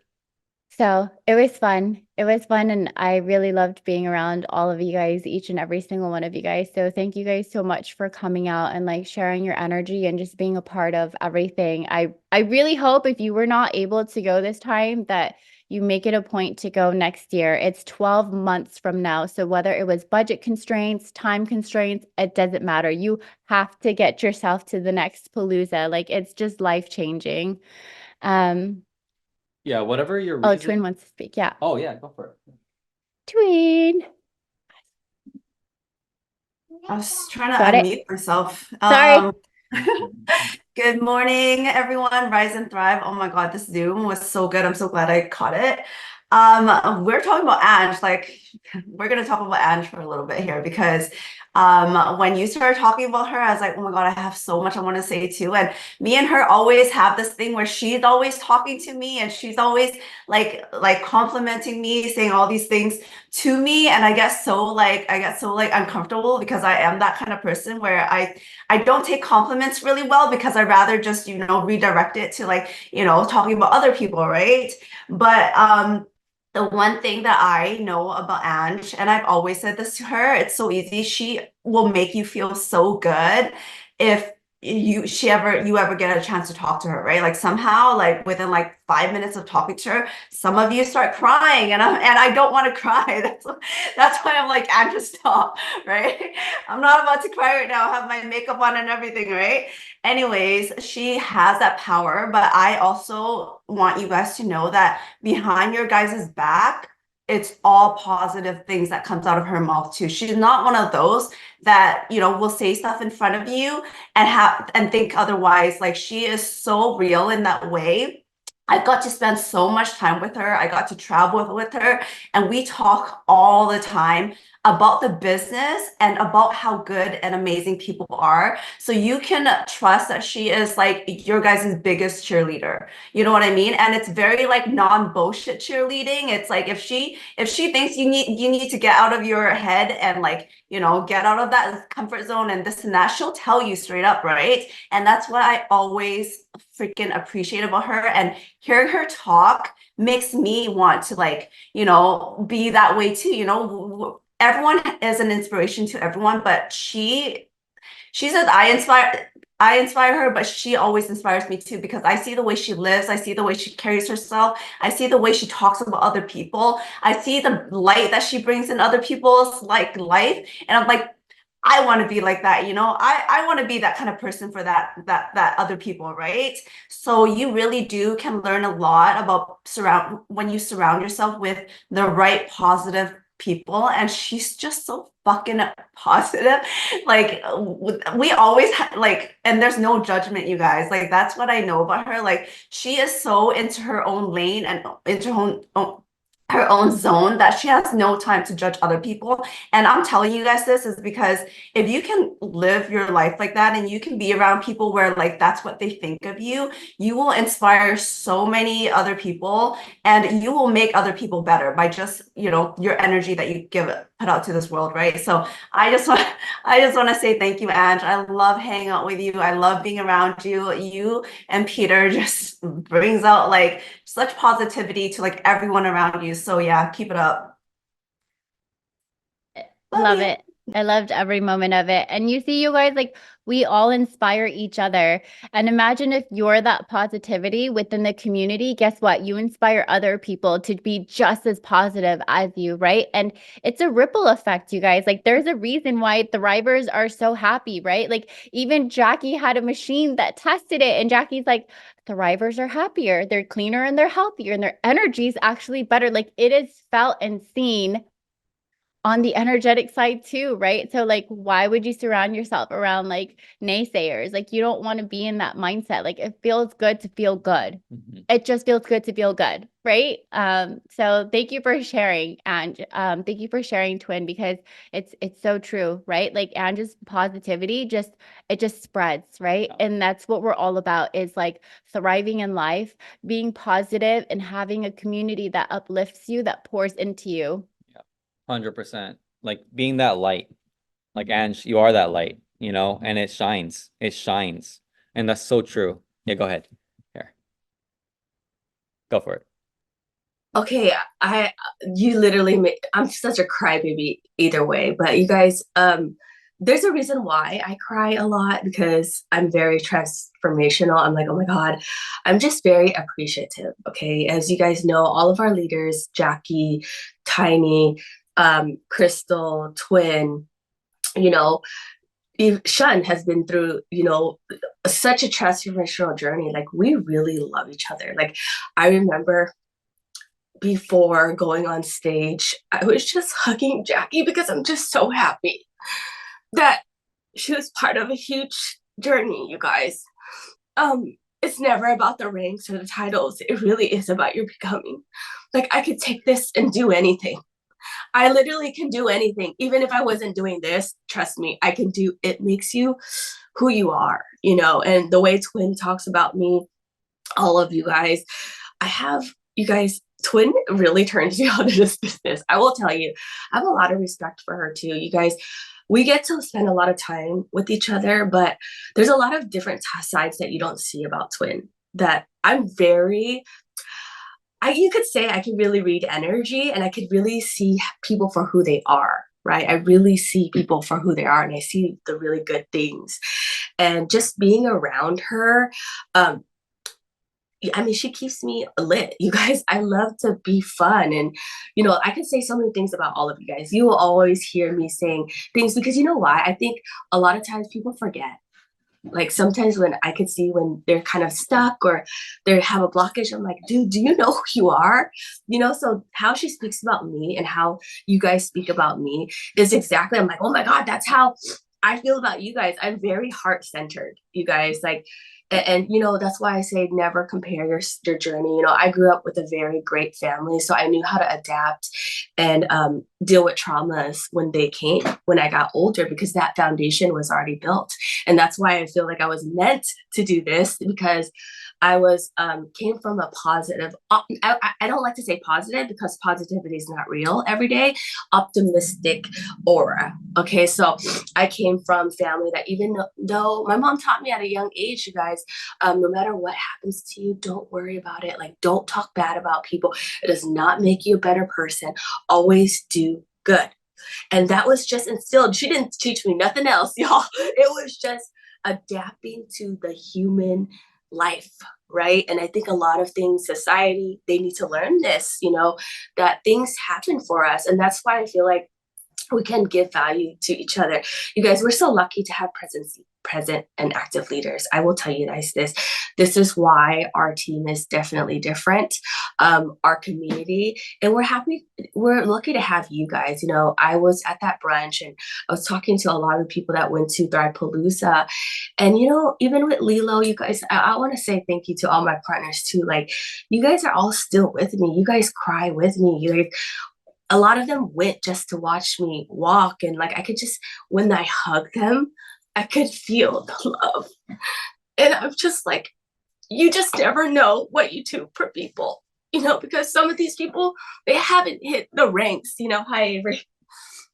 So it was fun. It was fun. And I really loved being around all of you guys, each and every single one of you guys. So thank you guys so much for coming out and like sharing your energy and just being a part of everything. I really hope if you were not able to go this time that you make it a point to go next year. It's 12 months from now. So whether it was budget constraints, time constraints, it doesn't matter. You have to get yourself to the next Palooza. Like it's just life changing. Yeah, whatever your Oh, reason. Twin wants to speak. Yeah. Oh yeah, go for it. Twin. I was trying to Got it. unmute myself. Sorry. Good morning, everyone. Rise and thrive. Oh my God, this Zoom was so good. I'm so glad I caught it. We're talking about Ange. Like, we're gonna talk about Ange for a little bit here because when you started talking about her, I was like, oh my God, I have so much I want to say too. And me and her always have this thing where she's always talking to me and she's always like complimenting me, saying all these things to me. And I get so uncomfortable because I am that kind of person where I don't take compliments really well because I rather just, redirect it to talking about other people, right? But the one thing that I know about Ange, and I've always said this to her, it's so easy. She will make you feel so good if you ever get a chance to talk to her, right? Like somehow, like within like 5 minutes of talking to her, some of you start crying, and I don't want to cry. That's why I'm like, Andrew, stop, right? I'm not about to cry right now. I have my makeup on and everything, right? Anyways, she has that power, but I also want you guys to know that behind your guys' back, it's all positive things that comes out of her mouth too. She's not one of those that, will say stuff in front of you and think otherwise. Like she is so real in that way. I got to spend so much time with her. I got to travel with her, and we talk all the time about the business and about how good and amazing people are. So you can trust that she is like your guys' biggest cheerleader. You know what I mean? And it's very like non-bullshit cheerleading. It's like if she thinks you need to get out of your head and get out of that comfort zone and this and that, she'll tell you straight up, right? And that's what I always freaking appreciate about her. And hearing her talk makes me want to be that way too. Everyone is an inspiration to everyone, but she says I inspire her, but she always inspires me too because I see the way she lives, I see the way she carries herself, I see the way she talks about other people, I see the light that she brings in other people's life, and I'm like, I want to be like that, I want to be that kind of person for that other people, right? So you really can learn a lot about when you surround yourself with the right positive people, and she's just so fucking positive. Like we always like, and there's no judgment, you guys. Like that's what I know about her. Like she is so into her own lane and into her own zone that she has no time to judge other people. And I'm telling you guys this is because if you can live your life like that and you can be around people where like that's what they think of you, you will inspire so many other people and you will make other people better by just, you know, your energy that you put out to this world, right? So I just want to say thank you, Ange. I love hanging out with you. I love being around you. You and Peter just brings out like such positivity to like everyone around you. So yeah, keep it up. Love you. it. I loved every moment of it. And you see, you guys, like we all inspire each other. And imagine if you're that positivity within the community, guess what? You inspire other people to be just as positive as you, right? And it's a ripple effect, you guys. Like there's a reason why Thrivers are so happy, right? Like even Jackie had a machine that tested it, and Jackie's like, Thrivers are happier, they're cleaner and they're healthier, and their energy is actually better. Like it is felt and seen on the energetic side too, right? So like why would you surround yourself around like naysayers? Like you don't want to be in that mindset. Like it feels good to feel good. It just feels good to feel good, right? So thank you for sharing, and thank you for sharing, Twin, because it's so true, right? Like Angie's positivity just it just spreads, right? Yeah. And that's what we're all about, is like thriving in life, being positive, and having a community that uplifts you, that pours into you. 100%. Like being that light. Like Ange, you are that light, you know, and it shines. It shines. And that's so true. Yeah, go ahead. Here. Go for it. Okay, you literally make, I'm such a crybaby either way, but you guys, there's a reason why I cry a lot, because I'm very transformational. I'm like, oh my God, I'm just very appreciative. Okay, as you guys know, all of our leaders, Jackie, Tiny, Crystal, Twin, you know, Shun has been through, you know, such a transformational journey. Like we really love each other. Like I remember before going on stage, I was just hugging Jackie because I'm just so happy that she was part of a huge journey, you guys. It's never about the ranks or the titles. It really is about your becoming. Like I could take this and do anything. I literally can do anything. Even if I wasn't doing this, trust me, I can do it. Makes you who you are, you know. And the way Twin talks about me, all of you guys, I have you guys. Twin really turns me on to this business. I will tell you, I have a lot of respect for her too. You guys, we get to spend a lot of time with each other, but there's a lot of different sides that you don't see about Twin that I'm very, you could say I can really read energy, and I could really see people for who they are, right? I really see people for who they are, and I see the really good things. And just being around her, I mean, she keeps me lit. You guys, I love to be fun. And, you know, I can say so many things about all of you guys. You will always hear me saying things because you know why? I think a lot of times people forget. Like sometimes when I could see when they're kind of stuck or they have a blockage, I'm like, dude, do you know who you are? You know, so how she speaks about me and how you guys speak about me is exactly, I'm like, oh my God, that's how I feel about you guys. I'm very heart-centered, you guys. Like, and you know, that's why I say never compare your journey. You know, I grew up with a very great family, so I knew how to adapt and deal with traumas when they came when I got older, because that foundation was already built. And that's why I feel like I was meant to do this, because I was came from a positive, I don't like to say positive because positivity is not real every day, optimistic aura. Okay, so I came from family that, even though my mom taught me at a young age, you guys, no matter what happens to you, don't worry about it. Like, don't talk bad about people. It does not make you a better person. Always do good. And that was just instilled. She didn't teach me nothing else, y'all. It was just adapting to the human life, right? And I think a lot of things, society, they need to learn this, you know, that things happen for us. And that's why I feel like we can give value to each other. You guys, we're so lucky to have present and active leaders. I will tell you guys this. This is why our team is definitely different, our community, and we're lucky to have you guys. You know, I was at that brunch and I was talking to a lot of people that went to Thrivepalooza. And, you know, even with Lilo, you guys, I want to say thank you to all my partners too. Like, you guys are all still with me. You guys cry with me. You guys, a lot of them went just to watch me walk. And like, I could just, when I hugged them, I could feel the love. And I'm just like, you just never know what you do for people, you know, because some of these people, they haven't hit the ranks, you know, hi Avery.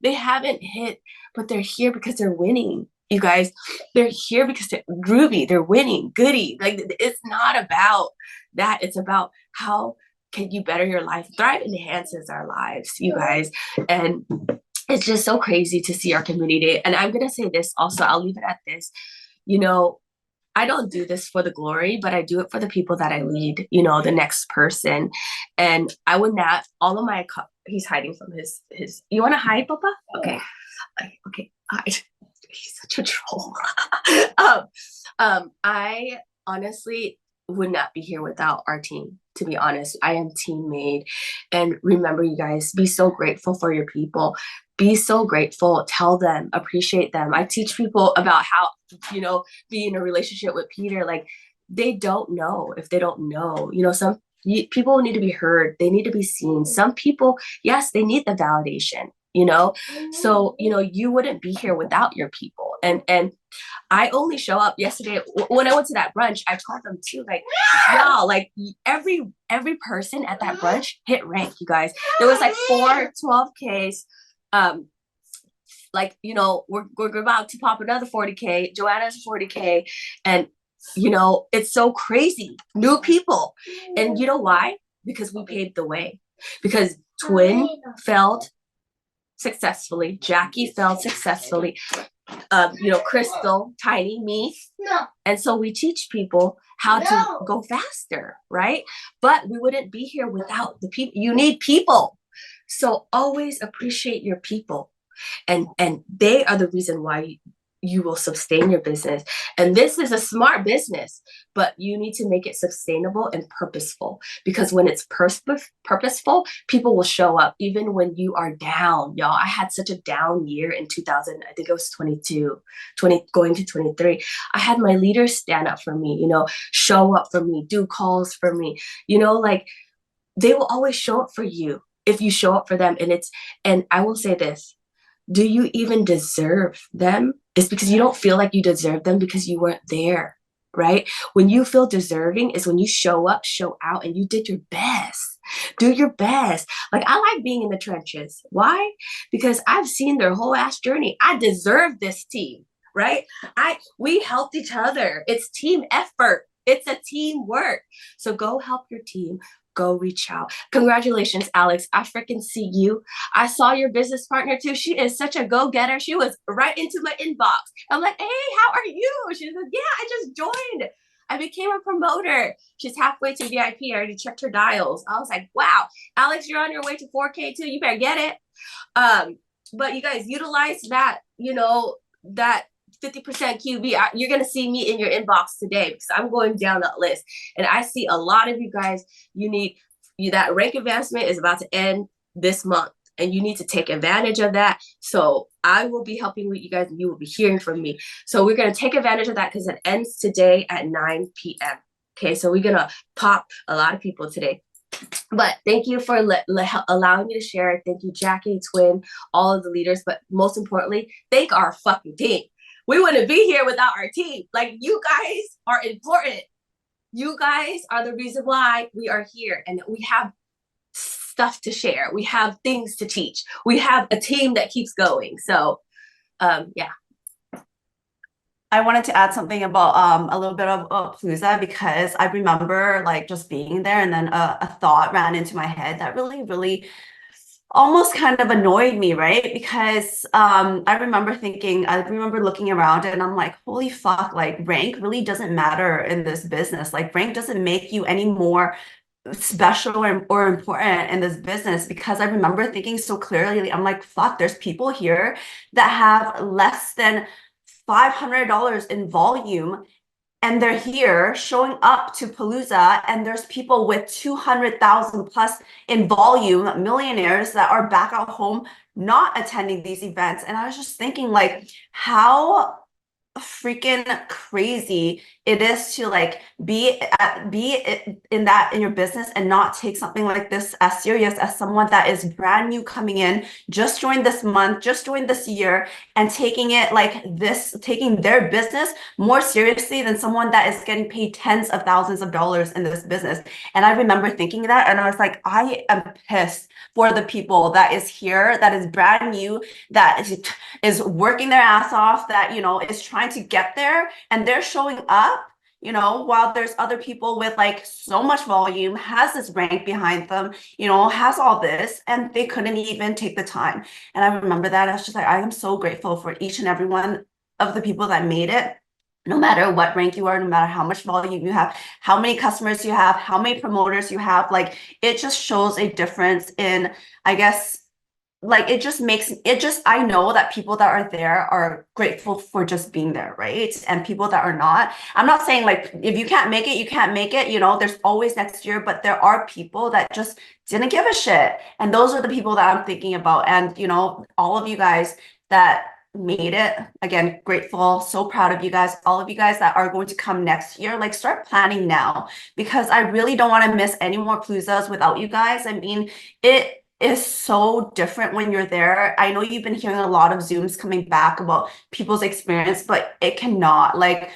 They haven't hit, but they're here because they're winning. You guys, they're here because they're groovy, they're winning, goody. Like, it's not about that. It's about how can you better your life? Thrive enhances our lives, you guys. And it's just so crazy to see our community. And I'm going to say this also, I'll leave it at this. You know, I don't do this for the glory, but I do it for the people that I lead, you know, the next person. And I would not, all of my, he's hiding from his, you want to hide, Papa? Okay. Okay. Hide. He's such a troll. I honestly would not be here without our team. To be honest, I am team made. And remember, you guys, be so grateful for your people. Be so grateful. Tell them, appreciate them. I teach people about how, you know, be in a relationship with Peter. Like, they don't know if they don't know. You know, some people need to be heard. They need to be seen. Some people, yes, they need the validation. You know, so, you know, you wouldn't be here without your people. And I only show up yesterday when I went to that brunch. I told them too, like, y'all, like every person at that brunch hit rank, you guys. There was like 4 12Ks. Like, you know, we're about to pop another 40K. Joanna's 40K. And, you know, it's so crazy. New people. And you know why? Because we paved the way. Because Twin failed successfully, Jackie failed successfully, you know, Crystal, Tiny, me. And so we teach people how to go faster, right? But we wouldn't be here without the people. You need people. So always appreciate your people. And they are the reason why you will sustain your business. And this is a smart business, but you need to make it sustainable and purposeful, because when it's purposeful, people will show up even when you are down. Y'all, I had such a down year in 2000. I think it was 20 going to 23. I had my leaders stand up for me, you know, show up for me, do calls for me, you know, like they will always show up for you if you show up for them. And I will say this, do you even deserve them? It's because you don't feel like you deserve them because you weren't there, right? When you feel deserving is when you show up, show out, and you did your best. Do your best. Like, I like being in the trenches. Why? Because I've seen their whole ass journey. I deserve this team, right? We helped each other. It's team effort. It's a teamwork. So go help your team. Go reach out. Congratulations, Alex. I freaking see you. I saw your business partner too. She is such a go-getter. She was right into my inbox. I'm like, hey, how are you? She's like, yeah, I just joined. I became a promoter. She's halfway to VIP. I already checked her dials. I was like, wow, Alex, you're on your way to 4K too. You better get it. But you guys utilize that, you know, that 50% QB. You're going to see me in your inbox today because I'm going down that list. And I see a lot of you guys, that rank advancement is about to end this month. And you need to take advantage of that. So I will be helping with you guys and you will be hearing from me. So we're going to take advantage of that because it ends today at 9 p.m. Okay, so we're going to pop a lot of people today. But thank you for allowing me to share. Thank you, Jackie, Twin, all of the leaders. But most importantly, thank our fucking team. We wouldn't be here without our team. Like, you guys are important. You guys are the reason why we are here. And we have stuff to share. We have things to teach. We have a team that keeps going. So, yeah. I wanted to add something about a little bit of Palooza, because I remember like just being there, and then a thought ran into my head that really, really almost kind of annoyed me, right? Because I remember looking around and I'm like, holy fuck, like rank really doesn't matter in this business. Like rank doesn't make you any more special or important in this business, because I remember thinking so clearly, I'm like, fuck, there's people here that have less than $500 in volume, and they're here showing up to Palooza, and there's people with 200,000 plus in volume, millionaires that are back at home not attending these events. And I was just thinking, like, how freaking crazy it is to like in your business and not take something like this as serious as someone that is brand new coming in, just joined this month, just joined this year, and taking it like this, taking their business more seriously than someone that is getting paid tens of thousands of dollars in this business. And I remember thinking that, and I was like, I am pissed for the people that is here, that is brand new, that is working their ass off, that, you know, is trying to get there, and they're showing up, you know, while there's other people with like so much volume, has this rank behind them, you know, has all this, and they couldn't even take the time. And I remember that. I was just like, I am so grateful for each and every one of the people that made it. No matter what rank you are, no matter how much volume you have, how many customers you have, how many promoters you have, like it just shows a difference in, I guess, like it just makes it just, I know that people that are there are grateful for just being there, right? And people that are not, I'm not saying like if you can't make it, you can't make it, you know, there's always next year, but there are people that just didn't give a shit. And those are the people that I'm thinking about. And, you know, all of you guys that made it, again, grateful, so proud of you guys. All of you guys that are going to come next year, like start planning now, because I really don't want to miss any more Paloozas without you guys. I mean, it is so different when you're there. I know you've been hearing a lot of Zooms coming back about people's experience, but it cannot, like,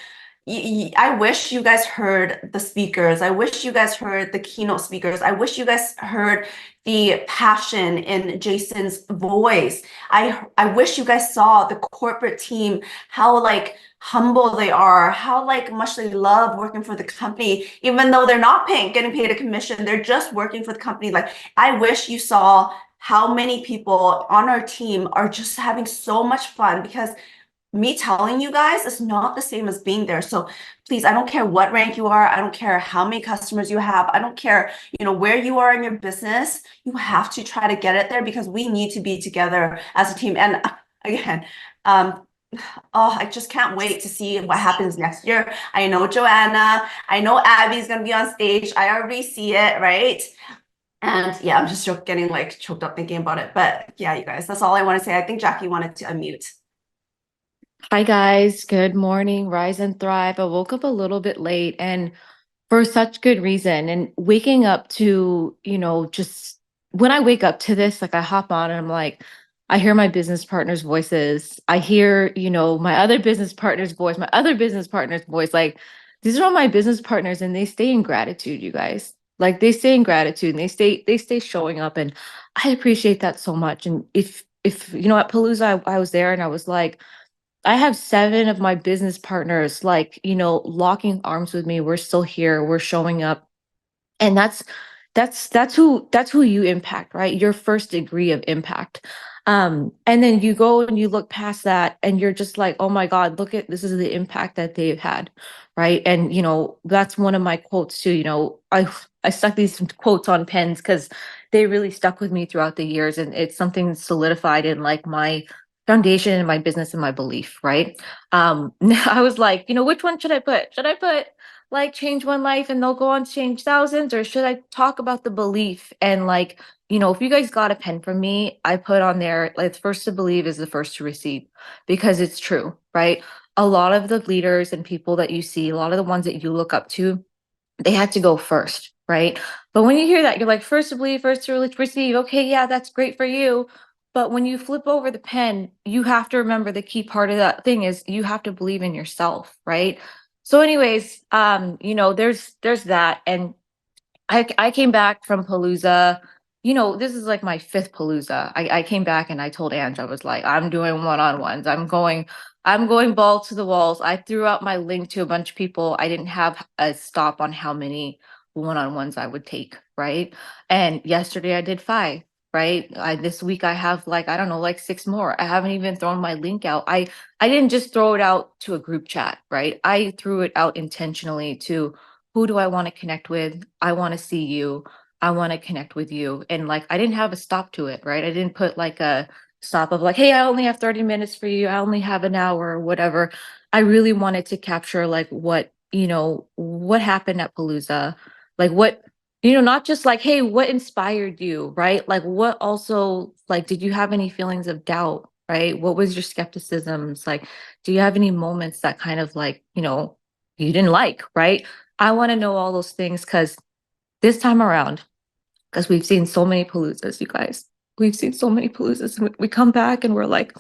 I wish you guys heard the speakers. I wish you guys heard the keynote speakers. I wish you guys heard the passion in Jason's voice. I wish you guys saw the corporate team, how like humble they are, how like much they love working for the company, even though they're not getting paid a commission, they're just working for the company. Like, I wish you saw how many people on our team are just having so much fun, because me telling you guys is not the same as being there. So please, I don't care what rank you are. I don't care how many customers you have. I don't care, you know, where you are in your business. You have to try to get it there, because we need to be together as a team. And again, oh, I just can't wait to see what happens next year. I know Joanna, I know Abby's gonna be on stage. I already see it, right? And yeah, I'm just getting like choked up thinking about it. But yeah, you guys, that's all I want to say. I think Jackie wanted to unmute. Hi guys, good morning, rise and thrive. I woke up a little bit late and for such good reason. And waking up to, just when I wake up to this, like I hop on and I'm like, I hear my business partners' voices. I hear, my other business partner's voice, my other business partner's voice. Like these are all my business partners and they stay in gratitude, you guys. Like they stay in gratitude and they stay showing up. And I appreciate that so much. And if at Palooza, I was there and I was like, I have 7 of my business partners, like, locking arms with me. We're still here. We're showing up. And that's who you impact, right? Your first degree of impact. And then you go and you look past that and you're just like, oh my God, this is the impact that they've had. Right. And that's one of my quotes too. I stuck these quotes on pens because they really stuck with me throughout the years. And it's something solidified in like my foundation in my business and my belief. Right. I was like, which one should I put? Should I put like change one life and they'll go on to change thousands, or should I talk about the belief? And like, if you guys got a pen from me, I put on there, like, first to believe is the first to receive, because it's true, right? A lot of the leaders and people that you see, a lot of the ones that you look up to, they had to go first, right? But when you hear that, you're like, first to believe, first to receive. Okay, yeah, that's great for you. But when you flip over the pen, you have to remember the key part of that thing is you have to believe in yourself, right? So anyways, there's that. And I came back from Palooza. This is like my 5th Palooza. I came back and I told Ange, I was like, I'm doing one-on-ones. I'm going ball to the walls. I threw out my link to a bunch of people. I didn't have a stop on how many one-on-ones I would take, right? And yesterday I did 5, right? This week I have like, I don't know, like 6 more. I haven't even thrown my link out. I didn't just throw it out to a group chat, right? I threw it out intentionally to who do I want to connect with? I want to see you. I want to connect with you. And like, I didn't have a stop to it, right? I didn't put like a stop of like, hey, I only have 30 minutes for you. I only have an hour or whatever. I really wanted to capture like what, what happened at Palooza, like what, not just like, hey, what inspired you, right? Like what also, like, did you have any feelings of doubt, right? What was your skepticisms? Like, do you have any moments that kind of like, you didn't like, right? I want to know all those things because this time around, because we've seen so many paloozas, you guys. We've seen so many paloozas, and we come back and we're like,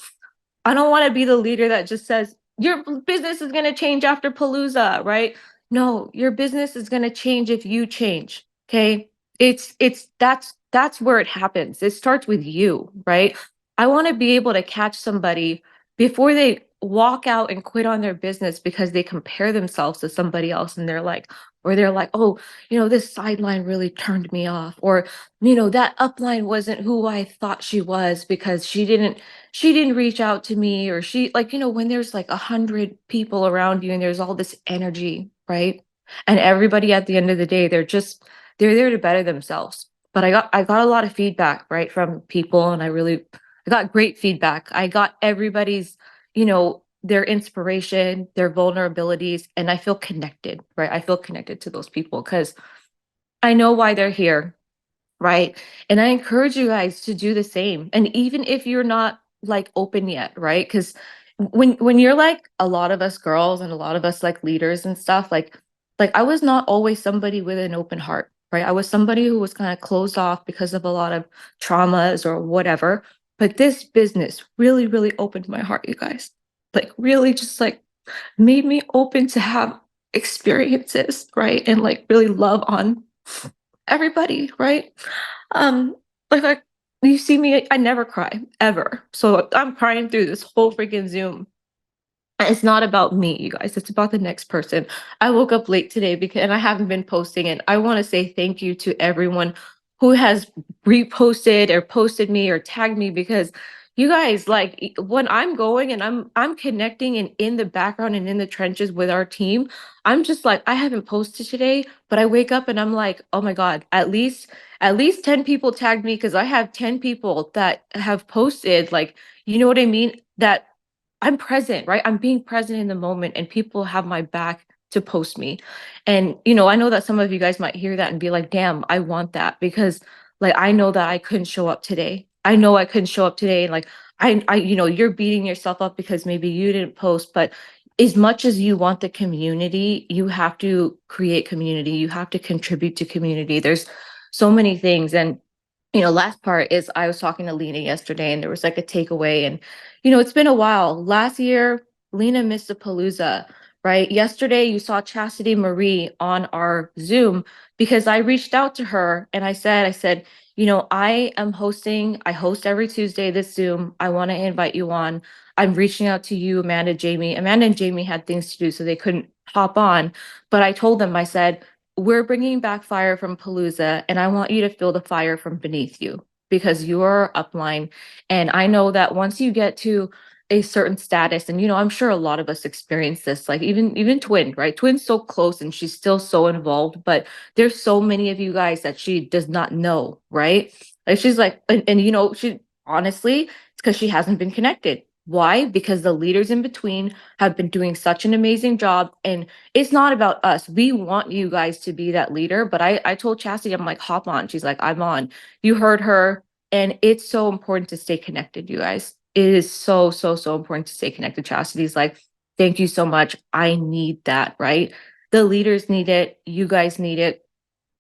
I don't want to be the leader that just says your business is going to change after Palooza, right? No, your business is going to change if you change. Okay. That's where it happens. It starts with you, right? I want to be able to catch somebody before they walk out and quit on their business because they compare themselves to somebody else and they're like, oh, this sideline really turned me off, or, that upline wasn't who I thought she was because she didn't reach out to me, or she like, when there's like 100 people around you and there's all this energy, right? And everybody at the end of the day, they're there to better themselves. But I got a lot of feedback, right, from people, and I got great feedback. I got everybody's, their inspiration, their vulnerabilities, and I feel connected, right? I feel connected to those people because I know why they're here, right? And I encourage you guys to do the same. And even if you're not like open yet, right? Because when you're like a lot of us girls and a lot of us like leaders and stuff, like I was not always somebody with an open heart, right? I was somebody who was kind of closed off because of a lot of traumas or whatever. But this business really, really opened my heart, you guys. Like really just like made me open to have experiences, right? And like really love on everybody, right? Um, like you see me, I never cry ever. So I'm crying through this whole freaking Zoom. It's not about me, you guys. It's about the next person. I woke up late today because and I haven't been posting it. I want to say thank you to everyone who has reposted or posted me or tagged me because you guys like when I'm going and I'm connecting and in the background and in the trenches with our team, I'm just like I haven't posted today, but I wake up and I'm like, "Oh my God, at least 10 people tagged me because I have 10 people that have posted like, you know what I mean? That I'm present, right? I'm being present in the moment and people have my back to post me. And, I know that some of you guys might hear that and be like, damn, I want that because like, I know that I couldn't show up today. I know I couldn't show up today. And like, you're beating yourself up because maybe you didn't post, but as much as you want the community, you have to create community. You have to contribute to community. There's so many things. And, last part is I was talking to Lena yesterday and there was like a takeaway and it's been a while. Last year, Lena missed a Palooza, right? Yesterday, you saw Chastity Marie on our Zoom because I reached out to her and I said, I host every Tuesday this Zoom. I want to invite you on. I'm reaching out to you, Amanda, Jamie. Amanda and Jamie had things to do, so they couldn't hop on. But I told them, I said, we're bringing back fire from Palooza, and I want you to feel the fire from beneath you because you're upline. And I know that once you get to a certain status, and I'm sure a lot of us experience this, like even Twin, right? Twin's so close and she's still so involved, but there's so many of you guys that she does not know, right? Like she's like, and she honestly, it's because she hasn't been connected. Why? Because the leaders in between have been doing such an amazing job. And it's not about us. We want you guys to be that leader. But I told Chastity, I'm like, hop on. She's like, I'm on. You heard her. And it's so important to stay connected, you guys. It is so, so, so important to stay connected. Chastity's like, thank you so much. I need that, right? The leaders need it. You guys need it.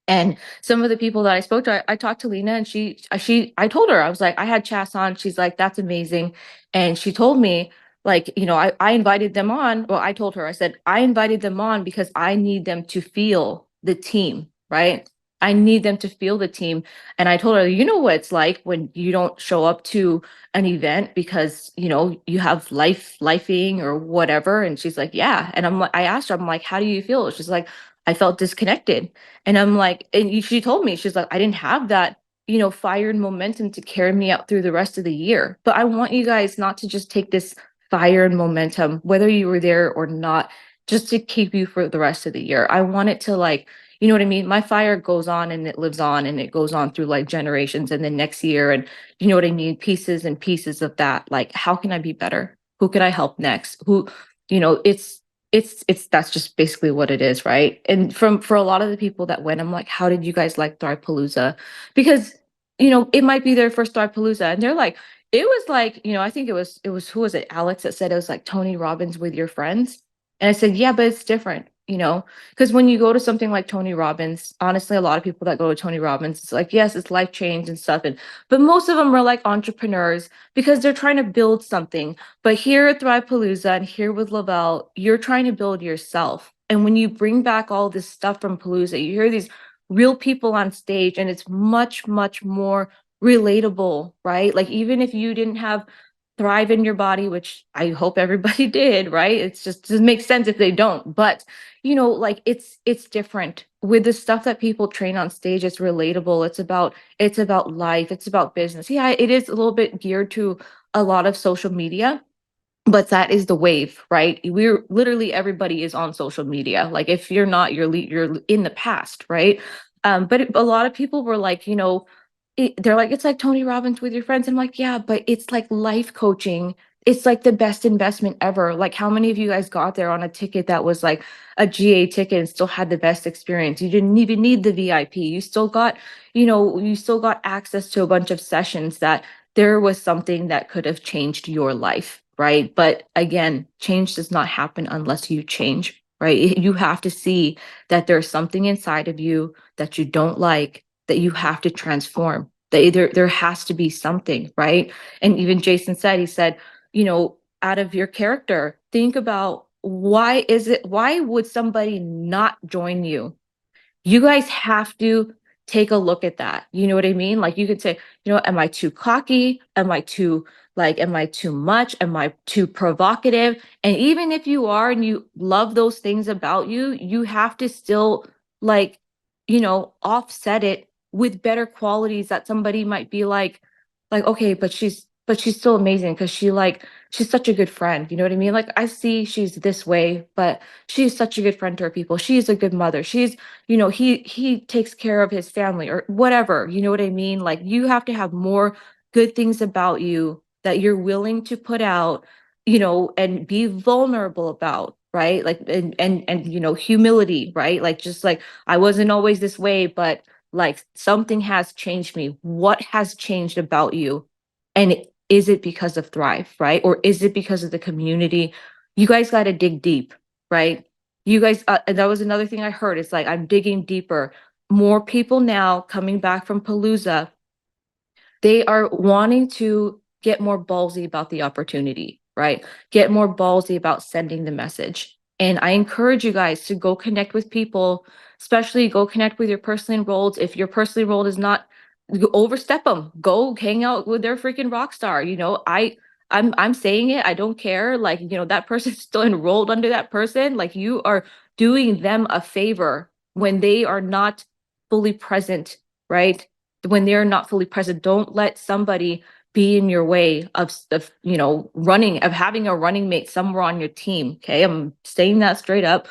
And some of the people that I spoke to, I talked to Lena and I told her, I was like, I had Chas on. She's like, that's amazing. And she told me, like, I invited them on. Well, I told her, I said, I invited them on because I need them to feel the team, right? I need them to feel the team. And I told her, you know what it's like when you don't show up to an event because, you have lifing or whatever. And she's like, yeah. And I asked her, I'm like, how do you feel? She's like, I felt disconnected. And I'm like, and she told me, she's like, I didn't have that, fire and momentum to carry me out through the rest of the year. But I want you guys not to just take this fire and momentum, whether you were there or not, just to keep you for the rest of the year. I want it to like, you know what I mean? My fire goes on and it lives on and it goes on through like generations and then next year. And you know what I mean? Pieces and pieces of that. Like, how can I be better? Who can I help next? Who, you know, that's just basically what it is, right? And for a lot of the people that went, I'm like, how did you guys like Thrive-Palooza? Because, you know, it might be their first Thrive-Palooza and they're like, it was like, you know, I think it was who was it? Alex that said it was like Tony Robbins with your friends. And I said, yeah, but it's different, you know, because when you go to something like Tony Robbins, honestly, a lot of people that go to Tony Robbins, it's like, yes, it's life change and stuff. And but most of them are like entrepreneurs because they're trying to build something. But here at Thrive-Palooza and here with Lavelle, you're trying to build yourself. And when you bring back all this stuff from Palooza, you hear these real people on stage, and it's much, much more relatable, right? Like even if you didn't have Thrive in your body, which I hope everybody did, right? It's just doesn't make sense if they don't. But you know, like it's different with the stuff that people train on stage. It's relatable. It's about life. It's about business. Yeah, it is a little bit geared to a lot of social media, but that is the wave, right? We're literally everybody is on social media. Like if you're not, you're in the past, right? A lot of people were like, you know, they're like, it's like Tony Robbins with your friends. I'm like, yeah, but it's like life coaching. It's like the best investment ever. Like, how many of you guys got there on a ticket that was like a GA ticket and still had the best experience? You didn't even need the VIP. You still got, you know, you still got access to a bunch of sessions that there was something that could have changed your life, right? But again, change does not happen unless you change, right? You have to see that there's something inside of you that you don't like, that you have to transform. That there has to be something, right? And even Jason said, he said, you know, out of your character, think about why would somebody not join you? You guys have to take a look at that. You know what I mean? Like you could say, you know, am I too cocky? Am I too much? Am I too provocative? And even if you are and you love those things about you, you have to still like, you know, offset it with better qualities that somebody might be like, okay, but she's still amazing because she's such a good friend. You know what I mean? Like I see she's this way, but she's such a good friend to her people. She's a good mother. She's, you know, he takes care of his family or whatever. You know what I mean? Like you have to have more good things about you that you're willing to put out, you know, and be vulnerable about, right? Like and you know, humility, right? Like just like I wasn't always this way, but like something has changed me. What has changed about you? And is it because of Thrive, right? Or is it because of the community? You guys got to dig deep, right? You guys, and that was another thing I heard. It's like, I'm digging deeper. More people now coming back from Palooza, they are wanting to get more ballsy about the opportunity, right? Get more ballsy about sending the message. And I encourage you guys to go connect with people, especially go connect with your personally enrolled. If your personally enrolled is not, overstep them. Go hang out with their freaking rock star. You know, I'm saying it. I don't care. Like, you know, that person's still enrolled under that person. Like you are doing them a favor when they are not fully present, right? When they're not fully present, don't let somebody be in your way of you know running of having a running mate somewhere on your team. Okay, I'm saying that straight up.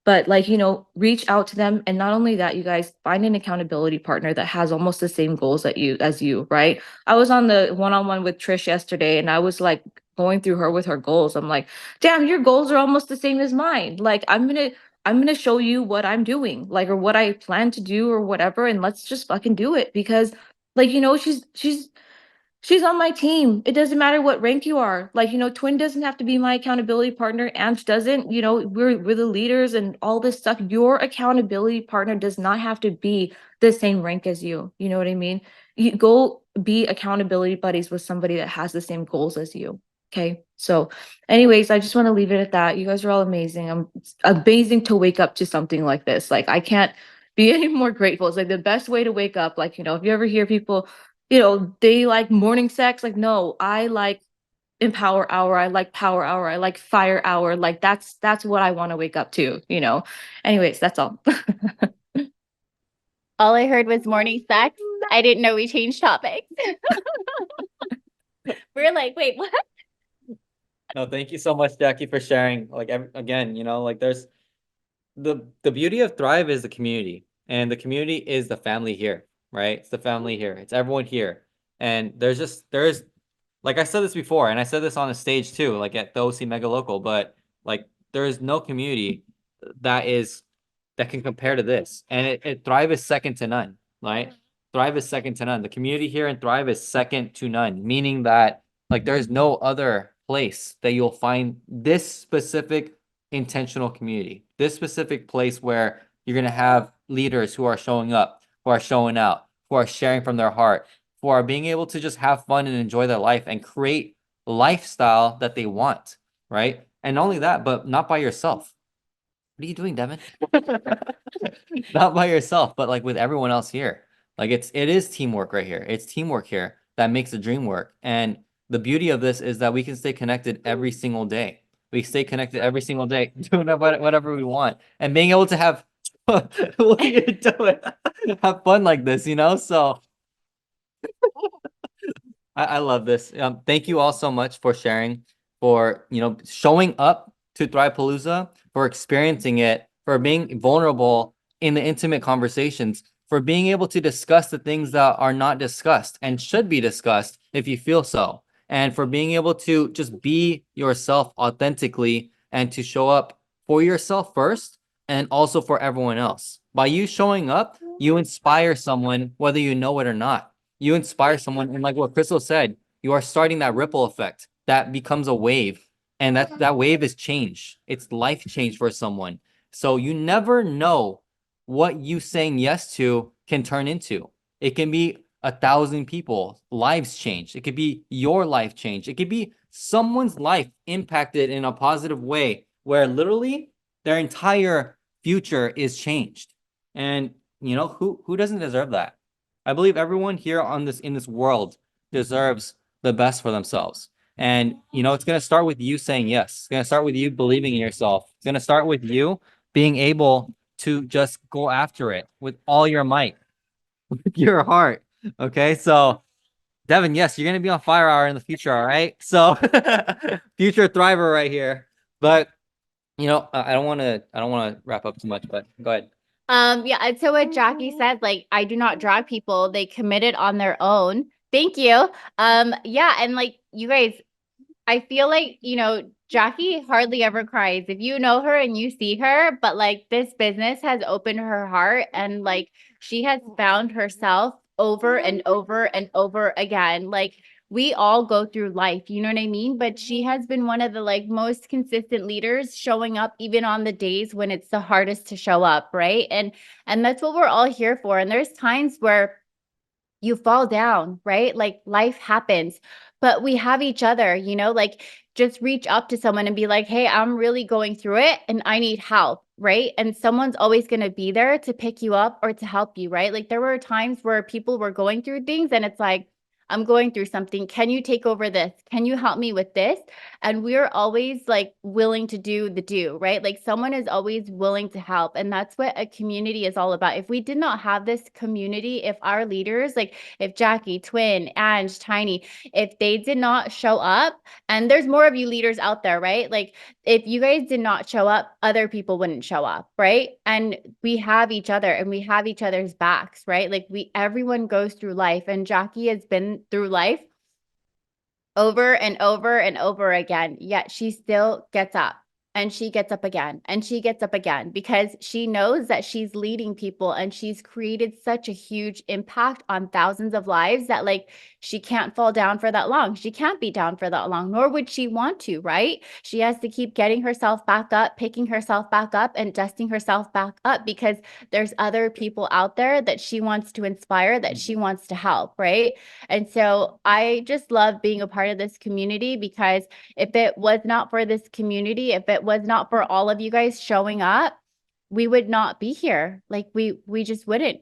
But like, you know, reach out to them. And not only that, you guys find an accountability partner that has almost the same goals that you as you, right? I was on the one-on-one with Trish yesterday and I was like going through her with her goals. I'm like, damn, your goals are almost the same as mine. Like I'm gonna show you what I'm doing, like or what I plan to do or whatever, and let's just fucking do it. Because like, you know, she's on my team. It doesn't matter what rank you are. Like, you know, Twin doesn't have to be my accountability partner. Ange doesn't. You know, we're the leaders and all this stuff. Your accountability partner does not have to be the same rank as you. You know what I mean? You go be accountability buddies with somebody that has the same goals as you. Okay. So, anyways, I just want to leave it at that. You guys are all amazing. It's amazing to wake up to something like this. Like, I can't be any more grateful. It's like the best way to wake up. Like, you know, if you ever hear people, you know, they like morning sex. Like, no, I like empower hour. I like power hour. I like fire hour. Like that's what I want to wake up to, you know. Anyways, that's all. All I heard was morning sex. I didn't know we changed topics. We're like, wait, what? No, thank you so much, Jackie, for sharing. Like again, like there's the beauty of Thrive is the community, and the community is the family here, right? It's the family here. It's everyone here. And there's like I said this before, and I said this on the stage too, like at the OC Mega Local, but like there is no community that is that can compare to this. And Thrive is second to none, right? Thrive is second to none. The community here in Thrive is second to none, meaning that like there's no other place that you'll find this specific intentional community, this specific place where you're gonna have leaders who are showing up, who are showing out, who are sharing from their heart, who are being able to just have fun and enjoy their life and create lifestyle that they want, right? And not only that, but not by yourself. What are you doing, Devin? Not by yourself, but like with everyone else here. Like it is teamwork right here. It's teamwork here that makes the dream work. And the beauty of this is that we can stay connected every single day. We stay connected every single day, doing whatever we want, and being able to have what are you doing? Have fun like this, So I love this. Thank you all so much for sharing, for showing up to Thrivepalooza, for experiencing it, for being vulnerable in the intimate conversations, for being able to discuss the things that are not discussed and should be discussed if you feel so, and for being able to just be yourself authentically and to show up for yourself first and also for everyone else. By you showing up, you inspire someone, whether you know it or not. You inspire someone, and like what Crystal said, you are starting that ripple effect that becomes a wave, and that wave is change. It's life change for someone. So you never know what you saying yes to can turn into. It can be 1,000 people lives change. It could be your life change. It could be someone's life impacted in a positive way where literally their entire future is changed. And who doesn't deserve that? I believe everyone here in this world deserves the best for themselves. And it's gonna start with you saying yes. It's gonna start with you believing in yourself. It's gonna start with you being able to just go after it with all your might, with your heart. Okay, so Devin, yes, you're gonna be on Fire Hour in the future, all right? So future thriver right here. But I don't want to wrap up too much, but go ahead. Yeah, and so what Jackie said, like, I do not drag people, they committed on their own. Thank you. Yeah, and like you guys, I feel like, Jackie hardly ever cries. If you know her and you see her, but like this business has opened her heart, and like she has found herself over and over and over again. Like we all go through life, you know what I mean? But she has been one of the like most consistent leaders, showing up even on the days when it's the hardest to show up, right? And that's what we're all here for. And there's times where you fall down, right? Like life happens, but we have each other, like just reach up to someone and be like, hey, I'm really going through it and I need help, right? And someone's always going to be there to pick you up or to help you, right? Like there were times where people were going through things and it's like, I'm going through something. Can you take over this? Can you help me with this? And we're always like willing to do, right? Like someone is always willing to help. And that's what a community is all about. If we did not have this community, if our leaders, like if Jackie, Twin, Ange, Tiny, if they did not show up, and there's more of you leaders out there, right? Like if you guys did not show up, other people wouldn't show up, right? And we have each other and we have each other's backs, right? Like everyone goes through life, and Jackie has been through life over and over and over again, yet she still gets up and she gets up again and she gets up again because she knows that she's leading people and she's created such a huge impact on thousands of lives that like she can't fall down for that long. She can't be down for that long, nor would she want to, right? She has to keep getting herself back up, picking herself back up and dusting herself back up because there's other people out there that she wants to inspire, that she wants to help, right? And so I just love being a part of this community because if it was not for this community, if it was not for all of you guys showing up, we would not be here. Like we just wouldn't,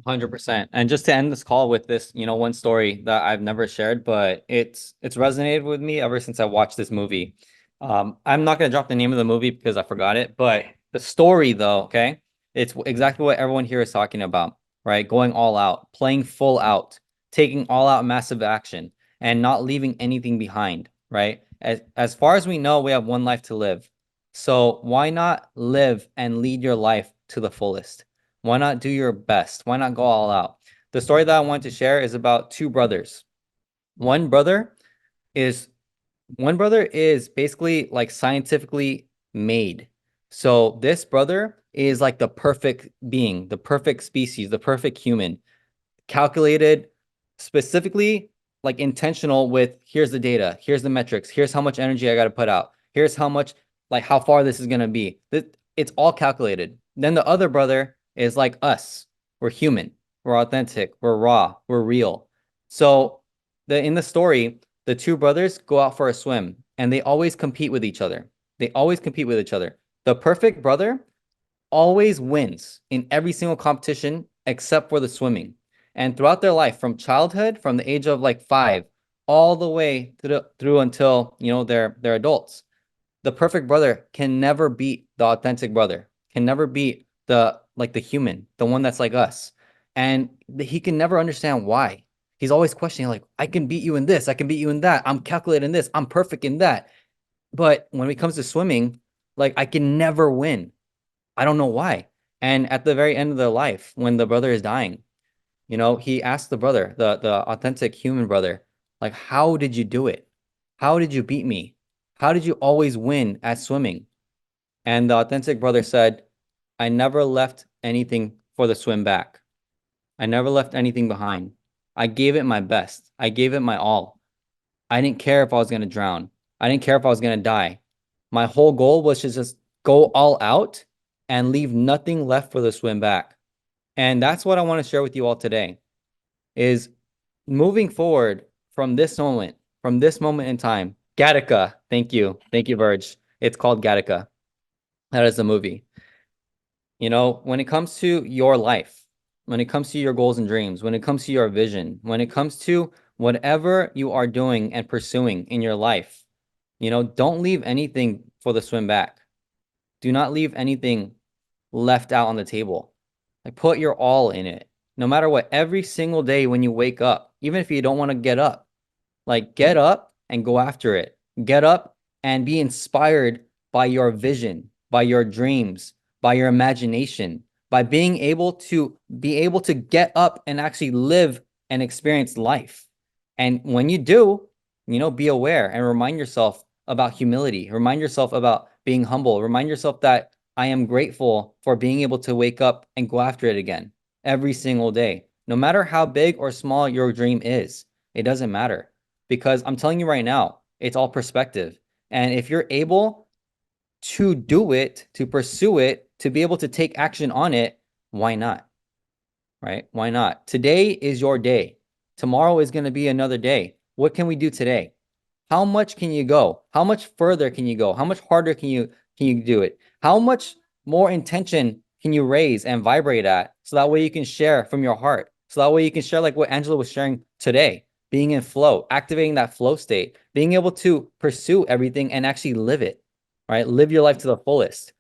100%. And just to end this call with this, one story that I've never shared, but it's resonated with me ever since I watched this movie. I'm not gonna drop the name of the movie because I forgot it, but the story though, okay, it's exactly what everyone here is talking about, right? Going all out, playing full out, taking all out massive action, and not leaving anything behind, right? As far as we know, we have one life to live. So why not live and lead your life to the fullest? Why not do your best? Why not go all out? The story that I want to share is about two brothers. One brother is one brother is basically like scientifically made. So this brother is like the perfect being, the perfect species, the perfect human, calculated, specifically like intentional with here's the data, here's the metrics, here's how much energy I got to put out, here's how much, like how far this is going to be. It's all calculated. Then the other brother is like us. We're human, we're authentic, we're raw, we're real. So in the story, the two brothers go out for a swim and they always compete with each other. They always compete with each other. The perfect brother always wins in every single competition except for the swimming. And throughout their life, from childhood, from the age of like 5, all the way through until they're adults, the perfect brother can never beat the authentic brother. Can never beat the human, the one that's like us. And he can never understand why. He's always questioning, like, I can beat you in this, I can beat you in that. I'm calculating this, I'm perfect in that. But when it comes to swimming, like I can never win. I don't know why. And at the very end of their life, when the brother is dying, he asked the brother, the authentic human brother, like, how did you do it? How did you beat me? How did you always win at swimming? And the authentic brother said, I never left anything for the swim back. I never left anything behind. I gave it my best. I gave it my all. I didn't care if I was going to drown. I didn't care if I was going to die. My whole goal was to just go all out and leave nothing left for the swim back. And that's what I want to share with you all today is moving forward from this moment in time. Gattaca. Thank you. Thank you, Verge. It's called Gattaca. That is the movie. When it comes to your life, when it comes to your goals and dreams, when it comes to your vision, when it comes to whatever you are doing and pursuing in your life, don't leave anything for the swim back. Do not leave anything left out on the table. Like put your all in it. No matter what, every single day when you wake up, even if you don't want to get up, like get up and go after it. Get up and be inspired by your vision, by your dreams, by your imagination, by being able to get up and actually live and experience life. And when you do, be aware and remind yourself about humility. Remind yourself about being humble. Remind yourself that I am grateful for being able to wake up and go after it again every single day. No matter how big or small your dream is, it doesn't matter. Because I'm telling you right now, it's all perspective. And if you're able to do it, to pursue it, to be able to take action on it, why not? Right? Why not? Today is your day. Tomorrow is going to be another day. What can we do today? How much can you go? How much further can you go? How much harder can you do it? How much more intention can you raise and vibrate at so that way you can share from your heart? So that way you can share like what Angela was sharing today, being in flow, activating that flow state, being able to pursue everything and actually live it, right? Live your life to the fullest.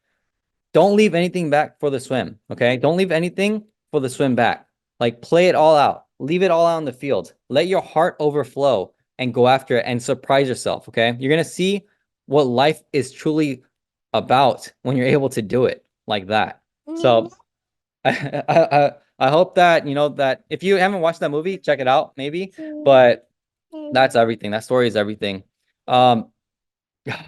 Don't leave anything back for the swim, okay? Don't leave anything for the swim back. Like play it all out. Leave it all out on the field. Let your heart overflow and go after it and surprise yourself, okay? You're going to see what life is truly about when you're able to do it like that. So I hope that, that if you haven't watched that movie, check it out maybe, but that's everything. That story is everything. Oh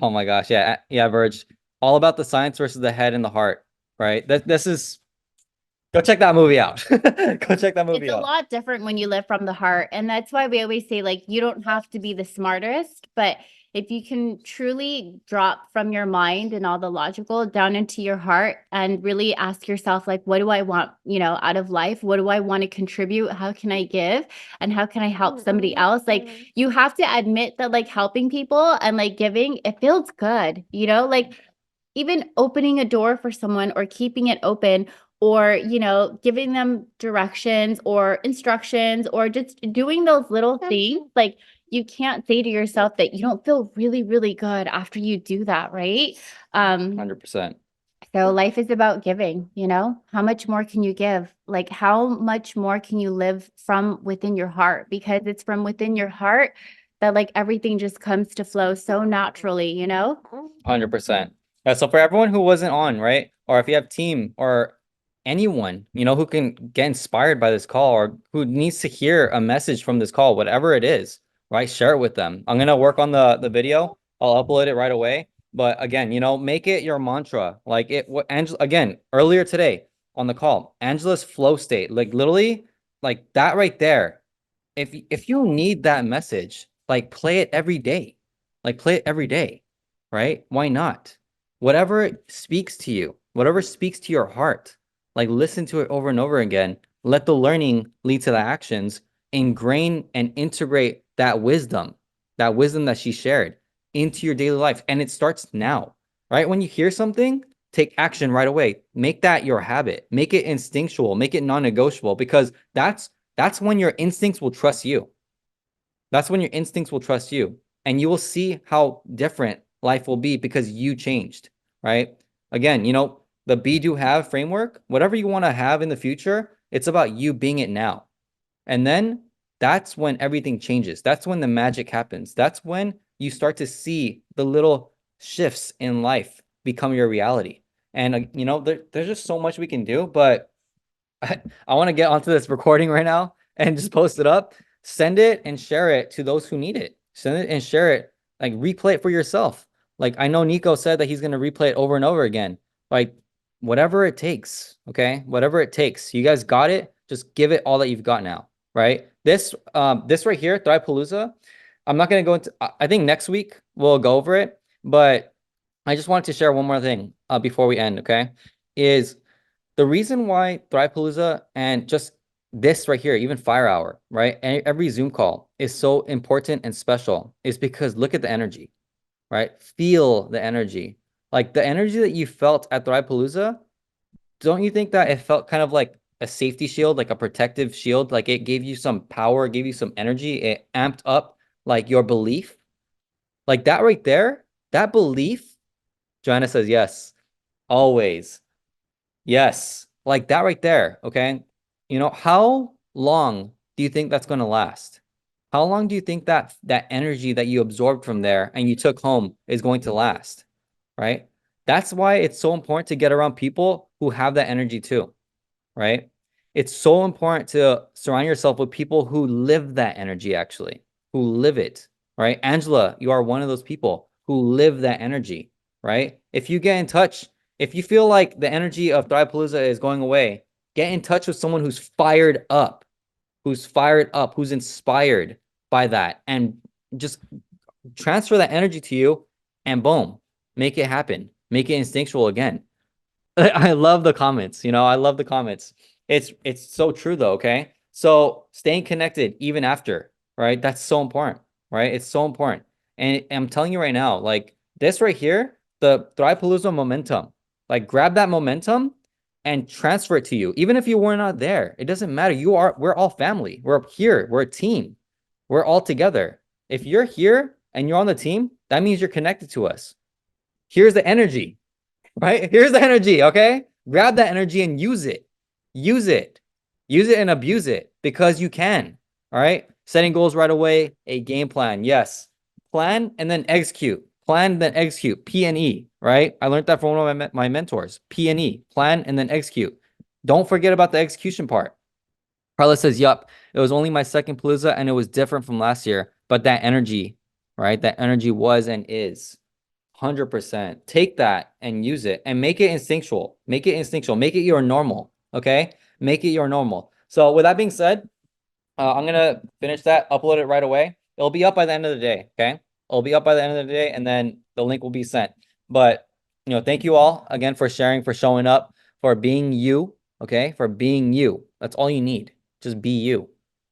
my gosh. Yeah, Verge. All about the science versus the head and the heart, right? This is go check that movie out. Go check that movie It's a out. lot different when you live from the heart. And that's why we always say, like, you don't have to be the smartest, but if you can truly drop from your mind and all the logical down into your heart and really ask yourself, like, what do I want, out of life? What do I want to contribute? How can I give? And how can I help somebody else? Like, you have to admit that, like, helping people and like giving, it feels good, like even opening a door for someone or keeping it open or giving them directions or instructions or just doing those little things, like you can't say to yourself that you don't feel really, really good after you do that, right? 100%. So life is about giving, how much more can you give? Like how much more can you live from within your heart? Because it's from within your heart that like everything just comes to flow so naturally, you know? 100%. Yeah, so for everyone who wasn't on, right? Or if you have team or anyone, you know, who can get inspired by this call or who needs to hear a message from this call, whatever it is, right? Share it with them. I'm gonna work on the video. I'll upload it right away. But again, you know, make it your mantra. Like it what Angela again earlier today on the call, Angela's flow state, like literally like that right there. If you need that message, like play it every day. Like play it every day, right? Why not? Whatever speaks to you, whatever speaks to your heart, like listen to it over and over again. Let the learning lead to the actions. Ingrain and integrate that wisdom that she shared into your daily life. And it starts now, right? When you hear something, take action right away. Make that your habit. Make it instinctual. Make it non-negotiable because that's when your instincts will trust you. That's when your instincts will trust you. And you will see how different life will be because you changed, right? Again, you know, the be do have framework, whatever you want to have in the future, it's about you being it now. And then that's when everything changes. That's when the magic happens. That's when you start to see the little shifts in life become your reality. And, you know, there's just so much we can do, but I want to get onto this recording right now and just post it up. Send it and share it to those who need it. Send it and share it. Like replay it for yourself. Like I know Nico said that he's going to replay it over and over again. Like whatever it takes. Okay. Whatever it takes. You guys got it. Just give it all that you've got now. Right. This right here, Thrivepalooza. I'm not going to go into, I think next week we'll go over it, but I just wanted to share one more thing before we end. Okay. Is the reason why Thrivepalooza and just this right here, even Fire Hour, right? And every Zoom call is so important and special is because look at the energy, right? Feel the energy. Like the energy that you felt at Thrivepalooza, don't you think that it felt kind of like a safety shield, like a protective shield? Like it gave you some power, gave you some energy, it amped up like your belief. Like that right there, that belief, Joanna says yes, always. Yes, like that right there. Okay. You know, how long do you think that's going to last? How long do you think that energy that you absorbed from there and you took home is going to last? Right? That's why it's so important to get around people who have that energy too, right? It's so important to surround yourself with people who live that energy actually, who live it, right? Angela, you are one of those people who live that energy, right? If you get in touch, if you feel like the energy of Thrivepalooza is going away, get in touch with someone who's fired up, who's inspired by that, and just transfer that energy to you, and boom, make it happen. Make it instinctual again. I love the comments. You know, I love the comments. It's so true though. Okay, so staying connected even after, right? That's so important, right? It's so important. And I'm telling you right now, like this right here, the Thrivepalooza momentum, like grab that momentum and transfer it to you. Even if you were not there, it doesn't matter. We're all family. We're here. We're a team. We're all together. If you're here and you're on the team, that means you're connected to us. Here's the energy. Right? Here's the energy, okay? Grab that energy and use it. Use it. Use it and abuse it because you can. All right? Setting goals right away, a game plan. Yes. Plan and then execute. Plan, then execute. P&E, right? I learned that from one of my mentors. P&E. Plan and then execute. Don't forget about the execution part. Carla says, yup, it was only my second Palooza and it was different from last year, but that energy, right? That energy was and is. 100%. Take that and use it and make it instinctual. Make it instinctual. Make it your normal. Okay. Make it your normal. So with that being said, I'm going to finish that, upload it right away. It'll be up by the end of the day. Okay. It'll be up by the end of the day and then the link will be sent. But, you know, thank you all again for sharing, for showing up, for being you. Okay. For being you. That's all you need. Just be you.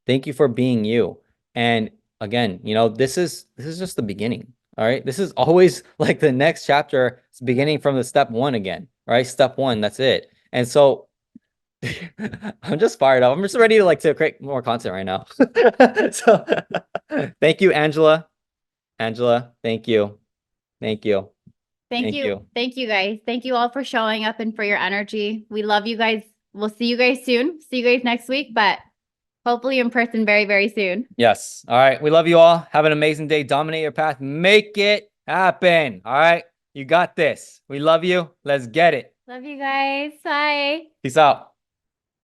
Thank you for being you. And again, you know, this is just the beginning. All right. This is always like the next chapter. It's beginning from the step one again. All right. Step one. That's it. And so I'm just fired up. I'm just ready to create more content right now. So thank you, Angela. Angela, thank you. Thank you. Thank Thank you. you. Thank you guys. Thank you all for showing up and for your energy. We love you guys. We'll see you guys soon. See you guys next week, but Hopefully in person very, very soon. Yes. All right. We love you all. Have an amazing day. Dominate your path. Make it happen. All right. You got this. We love you. Let's get it. Love you guys. Bye. Peace out.